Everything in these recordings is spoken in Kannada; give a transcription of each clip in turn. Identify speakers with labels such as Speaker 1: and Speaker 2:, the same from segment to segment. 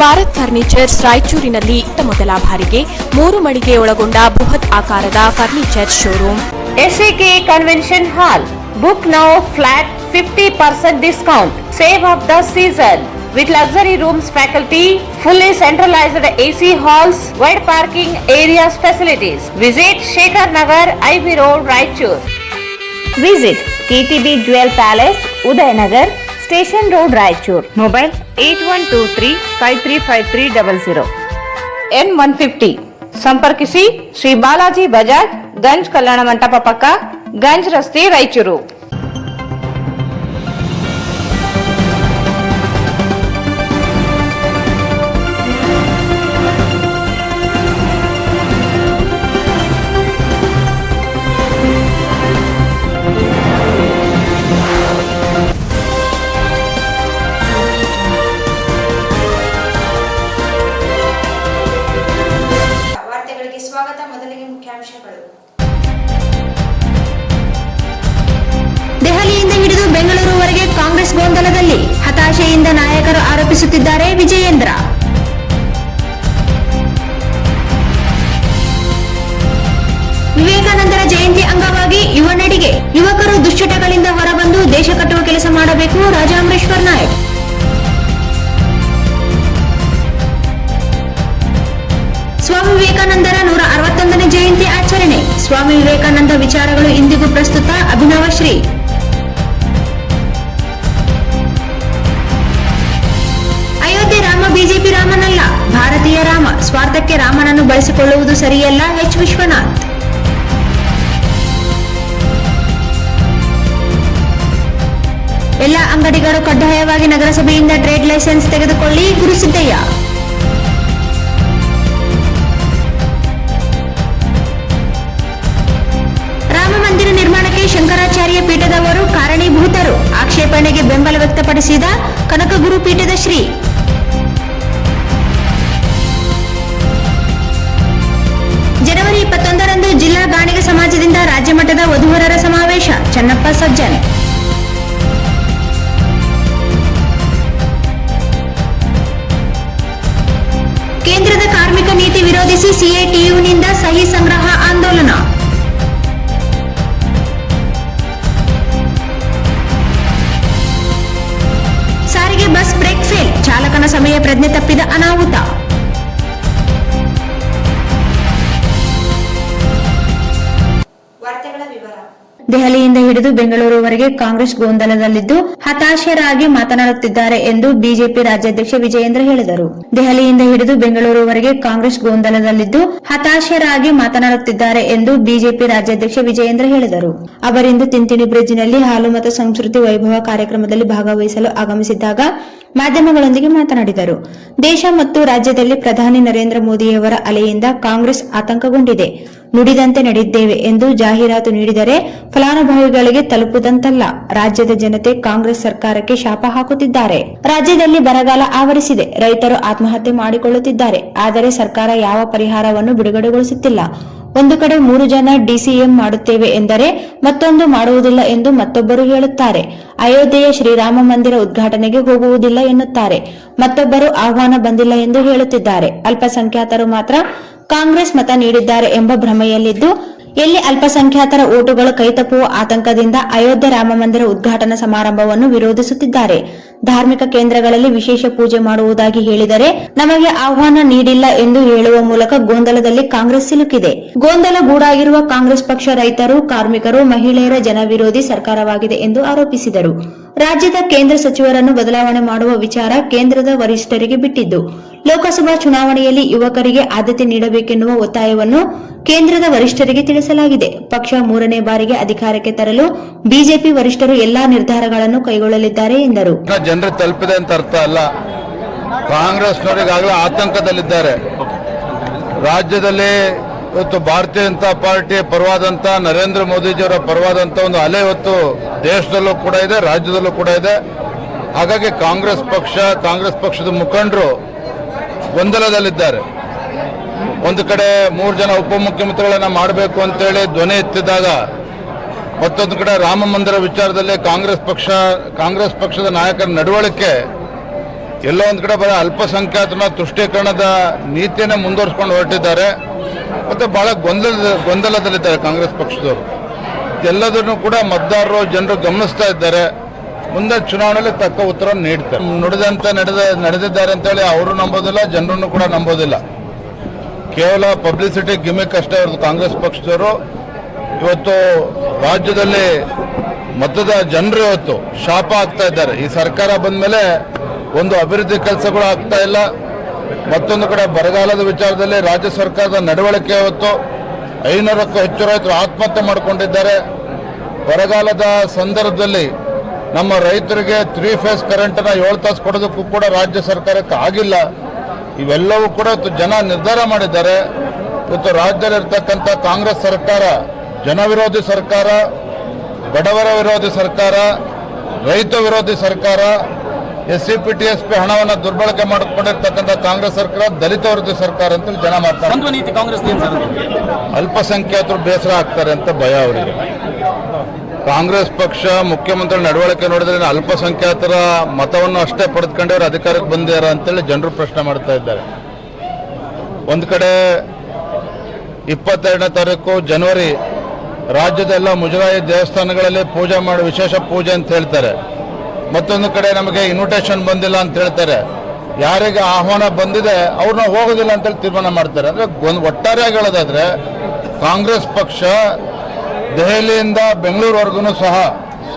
Speaker 1: ಭಾರತ್ ಫರ್ನಿಚರ್ಸ್ ರಾಯಚೂರಿನಲ್ಲಿ ಮೊದಲ ಬಾರಿಗೆ 3 ಮಳಿಗೆ ಒಳಗೊಂಡ ಬೃಹತ್ ಆಕಾರದ furniture showroom.
Speaker 2: SAK convention hall. Book now flat 50% discount. Save of the season. With luxury rooms, faculty, fully centralized AC halls, wide parking areas facilities. Visit Shekhar Nagar, IB Road, Raichur. Visit KTB Jewel Palace, Udayanagar, Station Road, Raichur. Mobile 8123535300. N150. ಸಂಪರ್ಕಿಸಿ ಶ್ರೀ ಬಾಲಾಜಿ ಬಜಾಜ್, ಗಂಜ್ ಕಲ್ಯಾಣ ಮಂಟಪ ಪಕ್ಕ, ಗಂಜ್ ರಸ್ತೆ, ರಾಯಚೂರು.
Speaker 3: ಸ್ವಾಗತ. ಮೊದಲಿಗೆ ಮುಖ್ಯಾಂಶಗಳು. ದೆಹಲಿಯಿಂದ ಹಿಡಿದು ಬೆಂಗಳೂರುವರೆಗೆ ಕಾಂಗ್ರೆಸ್ ಗೊಂದಲದಲ್ಲಿ, ಹತಾಶೆಯಿಂದ ನಾಯಕರು ಆರೋಪಿಸುತ್ತಿದ್ದಾರೆ ವಿಜಯೇಂದ್ರ. ವಿವೇಕಾನಂದರ ಜಯಂತಿ ಅಂಗವಾಗಿ ಯುವ ನಡಿಗೆ, ಯುವಕರು ದುಶ್ಚಟಗಳಿಂದ ಹೊರಬಂದು ದೇಶ ಕಟ್ಟುವ ಕೆಲಸ ಮಾಡಬೇಕು, ರಾಜಾ ಅಮರೇಶ್ವರ್ ನಾಯಕ್. ಸ್ವಾಮಿ ವಿವೇಕಾನಂದರ 161ನೇ ಜಯಂತಿ ಆಚರಣೆ. ಸ್ವಾಮಿ ವಿವೇಕಾನಂದ ವಿಚಾರಗಳು ಇಂದಿಗೂ ಪ್ರಸ್ತುತ, ಅಭಿನವ ಶ್ರೀ. ಅಯೋಧ್ಯೆ ರಾಮ ಬಿಜೆಪಿ ರಾಮನಲ್ಲ, ಭಾರತೀಯ ರಾಮ. ಸ್ವಾರ್ಥಕ್ಕೆ ರಾಮನನ್ನು ಬಳಸಿಕೊಳ್ಳುವುದು ಸರಿಯಲ್ಲ, ಎಚ್ ವಿಶ್ವನಾಥ್. ಎಲ್ಲ ಅಂಗಡಿಗಳು ಕಡ್ಡಾಯವಾಗಿ ನಗರಸಭೆಯಿಂದ ಟ್ರೇಡ್ ಲೈಸೆನ್ಸ್ ತೆಗೆದುಕೊಳ್ಳಿ, ಗುರುಸಿದ್ದಯ್ಯ. ಮಂದಿರ ನಿರ್ಮಾಣಕ್ಕೆ ಶಂಕರಾಚಾರ್ಯ ಪೀಠದವರು ಕಾರಣೀಭೂತರು, ಆಕ್ಷೇಪಣೆಗೆ ಬೆಂಬಲ ವ್ಯಕ್ತಪಡಿಸಿದ ಕನಕಗುರು ಪೀಠದ ಶ್ರೀ. ಜನವರಿ 21ರಂದು ಜಿಲ್ಲಾ ಗಾಣಿಗ ಸಮಾಜದಿಂದ ರಾಜ್ಯ ಮಟ್ಟದ ವಧುವರರ ಸಮಾವೇಶ, ಚನ್ನಪ್ಪ ಸಜ್ಜನ್. ಕೇಂದ್ರದ ಕಾರ್ಮಿಕ ನೀತಿ ವಿರೋಧಿಸಿ ಸಿಐಟಿಯುನಿಂದ ಸಹಿ ಸಂಗ್ರಹ ಆಂದೋಲನ. ಬಸ್ ಬ್ರೇಕ್ ಫೇಲ್, ಚಾಲಕನ ಸಮಯ ಪ್ರಜ್ಞೆ ತಪ್ಪಿದ ಅನಾಹುತ. ದೆಹಲಿಯಿಂದ ಹಿಡಿದು ಬೆಂಗಳೂರುವರೆಗೆ ಕಾಂಗ್ರೆಸ್ ಗೊಂದಲದಲ್ಲಿದ್ದು, ಹತಾಶರಾಗಿ ಮಾತನಾಡುತ್ತಿದ್ದಾರೆ ಎಂದು ಬಿಜೆಪಿ ರಾಜ್ಯಾಧ್ಯಕ್ಷ ವಿಜಯೇಂದ್ರ ಹೇಳಿದರು. ದೆಹಲಿಯಿಂದ ಹಿಡಿದು ಬೆಂಗಳೂರುವರೆಗೆ ಕಾಂಗ್ರೆಸ್ ಗೊಂದಲದಲ್ಲಿದ್ದು, ಹತಾಶರಾಗಿ ಮಾತನಾಡುತ್ತಿದ್ದಾರೆ ಎಂದು ಬಿಜೆಪಿ ರಾಜ್ಯಾಧ್ಯಕ್ಷ ವಿಜಯೇಂದ್ರ ಹೇಳಿದರು. ಅವರಿಂದು ತಿಂತಿಣಿ ಬ್ರಿಡ್ಜ್ನಲ್ಲಿ ಹಾಲು ಮತ್ತು ಸಂಸ್ಕೃತಿ ವೈಭವ ಕಾರ್ಯಕ್ರಮದಲ್ಲಿ ಭಾಗವಹಿಸಲು ಆಗಮಿಸಿದ್ದಾಗ ಮಾಧ್ಯಮಗಳೊಂದಿಗೆ ಮಾತನಾಡಿದರು. ದೇಶ ಮತ್ತು ರಾಜ್ಯದಲ್ಲಿ ಪ್ರಧಾನಿ ನರೇಂದ್ರ ಮೋದಿಯವರ ಅಲೆಯಿಂದ ಕಾಂಗ್ರೆಸ್ ಆತಂಕಗೊಂಡಿದೆ. ನುಡಿದಂತೆ ನಡೆದಿದ್ದೇವೆ ಎಂದು ಜಾಹೀರಾತು ನೀಡಿದರೆ ಫಲಾನುಭವಿಗಳಿಗೆ ತಲುಪುದಂತಲ್ಲ. ರಾಜ್ಯದ ಜನತೆ ಕಾಂಗ್ರೆಸ್ ಸರ್ಕಾರಕ್ಕೆ ಶಾಪ ಹಾಕುತ್ತಿದ್ದಾರೆ. ರಾಜ್ಯದಲ್ಲಿ ಬರಗಾಲ ಆವರಿಸಿದೆ, ರೈತರು ಆತ್ಮಹತ್ಯೆ ಮಾಡಿಕೊಳ್ಳುತ್ತಿದ್ದಾರೆ. ಆದರೆ ಸರ್ಕಾರ ಯಾವ ಪರಿಹಾರವನ್ನು ಬಿಡುಗಡೆಗೊಳಿಸುತ್ತಿಲ್ಲ. ಒಂದು ಕಡೆ 3 ಜನ ಡಿಸಿಎಂ ಮಾಡುತ್ತೇವೆ ಎಂದರೆ ಮತ್ತೊಂದು ಮಾಡುವುದಿಲ್ಲ ಎಂದು ಮತ್ತೊಬ್ಬರು ಹೇಳುತ್ತಾರೆ. ಅಯೋಧ್ಯೆಯ ಶ್ರೀರಾಮ ಮಂದಿರ ಉದ್ಘಾಟನೆಗೆ ಹೋಗುವುದಿಲ್ಲ ಎನ್ನುತ್ತಾರೆ. ಮತ್ತೊಬ್ಬರು ಆಹ್ವಾನ ಬಂದಿಲ್ಲ ಎಂದು ಹೇಳುತ್ತಿದ್ದಾರೆ. ಅಲ್ಪಸಂಖ್ಯಾತರು ಮಾತ್ರ ಕಾಂಗ್ರೆಸ್ ಮತ ನೀಡಿದ್ದಾರೆ ಎಂಬ ಭ್ರಮೆಯಲ್ಲಿದ್ದು, ಎಲ್ಲಿ ಅಲ್ಪಸಂಖ್ಯಾತರ ಓಟುಗಳು ಕೈತಪ್ಪುವ ಆತಂಕದಿಂದ ಅಯೋಧ್ಯೆ ರಾಮ ಮಂದಿರ ಉದ್ಘಾಟನಾ ಸಮಾರಂಭವನ್ನು ವಿರೋಧಿಸುತ್ತಿದ್ದಾರೆ. ಧಾರ್ಮಿಕ ಕೇಂದ್ರಗಳಲ್ಲಿ ವಿಶೇಷ ಪೂಜೆ ಮಾಡುವುದಾಗಿ ಹೇಳಿದರೆ ನಮಗೆ ಆಹ್ವಾನ ನೀಡಿಲ್ಲ ಎಂದು ಹೇಳುವ ಮೂಲಕ ಗೊಂದಲದಲ್ಲಿ ಕಾಂಗ್ರೆಸ್ ಸಿಲುಕಿದೆ. ಗೊಂದಲಗೂಡಾಗಿರುವ ಕಾಂಗ್ರೆಸ್ ಪಕ್ಷ ರೈತರು, ಕಾರ್ಮಿಕರು, ಮಹಿಳೆಯರ ಜನವಿರೋಧಿ ಸರ್ಕಾರವಾಗಿದೆ ಎಂದು ಆರೋಪಿಸಿದರು. ರಾಜ್ಯದ ಕೇಂದ್ರ ಸಚಿವರನ್ನು ಬದಲಾವಣೆ ಮಾಡುವ ವಿಚಾರ ಕೇಂದ್ರದ ವರಿಷ್ಠರಿಗೆ ಬಿಟ್ಟಿದ್ದು, ಲೋಕಸಭಾ ಚುನಾವಣೆಯಲ್ಲಿ ಯುವಕರಿಗೆ ಆದ್ಯತೆ ನೀಡಬೇಕೆನ್ನುವ ಒತ್ತಾಯವನ್ನು ಕೇಂದ್ರದ ವರಿಷ್ಠರಿಗೆ ತಿಳಿಸಲಾಗಿದೆ. ಪಕ್ಷ 3ನೇ ಬಾರಿಗೆ ಅಧಿಕಾರಕ್ಕೆ ತರಲು ಬಿಜೆಪಿ ವರಿಷ್ಠರು ಎಲ್ಲಾ ನಿರ್ಧಾರಗಳನ್ನು ಕೈಗೊಳ್ಳಲಿದ್ದಾರೆ ಎಂದರು.
Speaker 4: ಜನರು ತಲುಪಿದೆ ಅಂತ ಅರ್ಥ ಅಲ್ಲ. ಕಾಂಗ್ರೆಸ್ನವರಿಗಾಗಲೇ ಆತಂಕದಲ್ಲಿದ್ದಾರೆ. ರಾಜ್ಯದಲ್ಲಿ ಇವತ್ತು ಭಾರತೀಯ ಜನತಾ ಪಾರ್ಟಿಯ ಪರವಾದಂತ ನರೇಂದ್ರ ಮೋದಿಜಿಯವರ ಪರವಾದಂತ ಒಂದು ಅಲೆ ಇವತ್ತು ದೇಶದಲ್ಲೂ ಕೂಡ ಇದೆ, ರಾಜ್ಯದಲ್ಲೂ ಕೂಡ ಇದೆ. ಹಾಗಾಗಿ ಕಾಂಗ್ರೆಸ್ ಪಕ್ಷದ ಮುಖಂಡರು ಗೊಂದಲದಲ್ಲಿದ್ದಾರೆ. ಒಂದು ಕಡೆ 3 ಜನ ಉಪಮುಖ್ಯಮಂತ್ರಿಗಳನ್ನ ಮಾಡಬೇಕು ಅಂತೇಳಿ ಧ್ವನಿ ಎತ್ತಿದಾಗ, ಮತ್ತೊಂದು ಕಡೆ ರಾಮ ಮಂದಿರ ವಿಚಾರದಲ್ಲಿ ಕಾಂಗ್ರೆಸ್ ಪಕ್ಷದ ನಾಯಕರ ನಡವಳಿಕೆ ಎಲ್ಲೋ ಒಂದು ಕಡೆ ಬರೀ ಅಲ್ಪಸಂಖ್ಯಾತರ ತುಷ್ಟೀಕರಣದ ನೀತಿಯನ್ನೇ ಮುಂದುವರಿಸ್ಕೊಂಡು ಹೊರಟಿದ್ದಾರೆ ಮತ್ತು ಭಾಳ ಗೊಂದಲದಲ್ಲಿದ್ದಾರೆ ಕಾಂಗ್ರೆಸ್ ಪಕ್ಷದವರು. ಎಲ್ಲದನ್ನು ಕೂಡ ಮತದಾರರು ಜನರು ಗಮನಿಸ್ತಾ ಇದ್ದಾರೆ. ಮುಂದೆ ಚುನಾವಣೆಯಲ್ಲಿ ತಕ್ಕ ಉತ್ತರ ನೀಡ್ತಾರೆ. ನಡೆದಿದ್ದಾರೆ ಅಂತೇಳಿ ಅವರು ನಂಬೋದಿಲ್ಲ, ಜನರನ್ನು ಕೂಡ ನಂಬೋದಿಲ್ಲ. ಕೇವಲ ಪಬ್ಲಿಸಿಟಿ ಗಿಮಿಕ್ ಅಷ್ಟೇ ಇರೋದು ಕಾಂಗ್ರೆಸ್ ಪಕ್ಷದವರು. ಇವತ್ತು ರಾಜ್ಯದಲ್ಲಿ ಮತದ ಜನರು ಇವತ್ತು ಶಾಪ ಆಗ್ತಾ ಇದ್ದಾರೆ. ಈ ಸರ್ಕಾರ ಬಂದ ಮೇಲೆ ಒಂದು ಅಭಿವೃದ್ಧಿ ಕೆಲಸಗಳು ಆಗ್ತಾ ಇಲ್ಲ. ಮತ್ತೊಂದು ಕಡೆ ಬರಗಾಲದ ವಿಚಾರದಲ್ಲಿ ರಾಜ್ಯ ಸರ್ಕಾರದ ನಡವಳಿಕೆ ಇವತ್ತು 500ಕ್ಕೂ ಹೆಚ್ಚು ರೈತರು ಆತ್ಮಹತ್ಯೆ ಮಾಡಿಕೊಂಡಿದ್ದಾರೆ. ಬರಗಾಲದ ಸಂದರ್ಭದಲ್ಲಿ ನಮ್ಮ ರೈತರಿಗೆ 3 ಫೇಸ್ ಕರೆಂಟನ್ನು 7 ತಾಸು ಕೊಡೋದಕ್ಕೂ ಕೂಡ ರಾಜ್ಯ ಸರ್ಕಾರಕ್ಕೆ ಆಗಿಲ್ಲ. ಇವೆಲ್ಲವೂ ಕೂಡ ಇವತ್ತು ಜನ ನಿರ್ಧಾರ ಮಾಡಿದ್ದಾರೆ. ಇವತ್ತು ರಾಜ್ಯದಲ್ಲಿರ್ತಕ್ಕಂಥ ಕಾಂಗ್ರೆಸ್ ಸರ್ಕಾರ ಜನ ವಿರೋಧಿ ಸರ್ಕಾರ, ಬಡವರ ವಿರೋಧಿ ಸರ್ಕಾರ, ರೈತ ವಿರೋಧಿ ಸರ್ಕಾರ, SCP TSP ಹಣವನ್ನು ದುರ್ಬಳಕೆ ಮಾಡಿಕೊಂಡಿರ್ತಕ್ಕಂಥ ಕಾಂಗ್ರೆಸ್ ಸರ್ಕಾರ ದಲಿತ ವಿರೋಧಿ ಸರ್ಕಾರ ಅಂತೇಳಿ ಜನ ಮಾತಾಡ್ತಾರೆ. ಅಲ್ಪಸಂಖ್ಯಾತರು ಬೇಸರ ಆಗ್ತಾರೆ ಅಂತ ಭಯ ಅವರಿಗೆ. ಕಾಂಗ್ರೆಸ್ ಪಕ್ಷ ಮುಖ್ಯಮಂತ್ರಿ ನಡವಳಿಕೆ ನೋಡಿದ್ರೆ ಅಲ್ಪಸಂಖ್ಯಾತರ ಮತವನ್ನು ಅಷ್ಟೇ ಪಡೆದುಕೊಂಡು ಅವರು ಅಧಿಕಾರಕ್ಕೆ ಬಂದಿದ್ದಾರೆ ಅಂತೇಳಿ ಜನರು ಪ್ರಶ್ನೆ ಮಾಡ್ತಾ ಇದ್ದಾರೆ. ಒಂದು ಕಡೆ 22ನೇ ತಾರೀಕು ಜನವರಿ ರಾಜ್ಯದೆಲ್ಲ ಮುಜರಾಯಿ ದೇವಸ್ಥಾನಗಳಲ್ಲಿ ಪೂಜೆ ಮಾಡಿ ವಿಶೇಷ ಪೂಜೆ ಅಂತ ಹೇಳ್ತಾರೆ. ಮತ್ತೊಂದು ಕಡೆ ನಮಗೆ ಇನ್ವಿಟೇಷನ್ ಬಂದಿಲ್ಲ ಅಂತ ಹೇಳ್ತಾರೆ. ಯಾರಿಗೆ ಆಹ್ವಾನ ಬಂದಿದೆ ಅವ್ರನ್ನ ಹೋಗೋದಿಲ್ಲ ಅಂತೇಳಿ ತೀರ್ಮಾನ ಮಾಡ್ತಾರೆ. ಅಂದರೆ ಒಟ್ಟಾರೆಯಾಗಿ ಹೇಳೋದಾದ್ರೆ ಕಾಂಗ್ರೆಸ್ ಪಕ್ಷ ದೆಹಲಿಯಿಂದ ಬೆಂಗಳೂರುವರೆಗೂ ಸಹ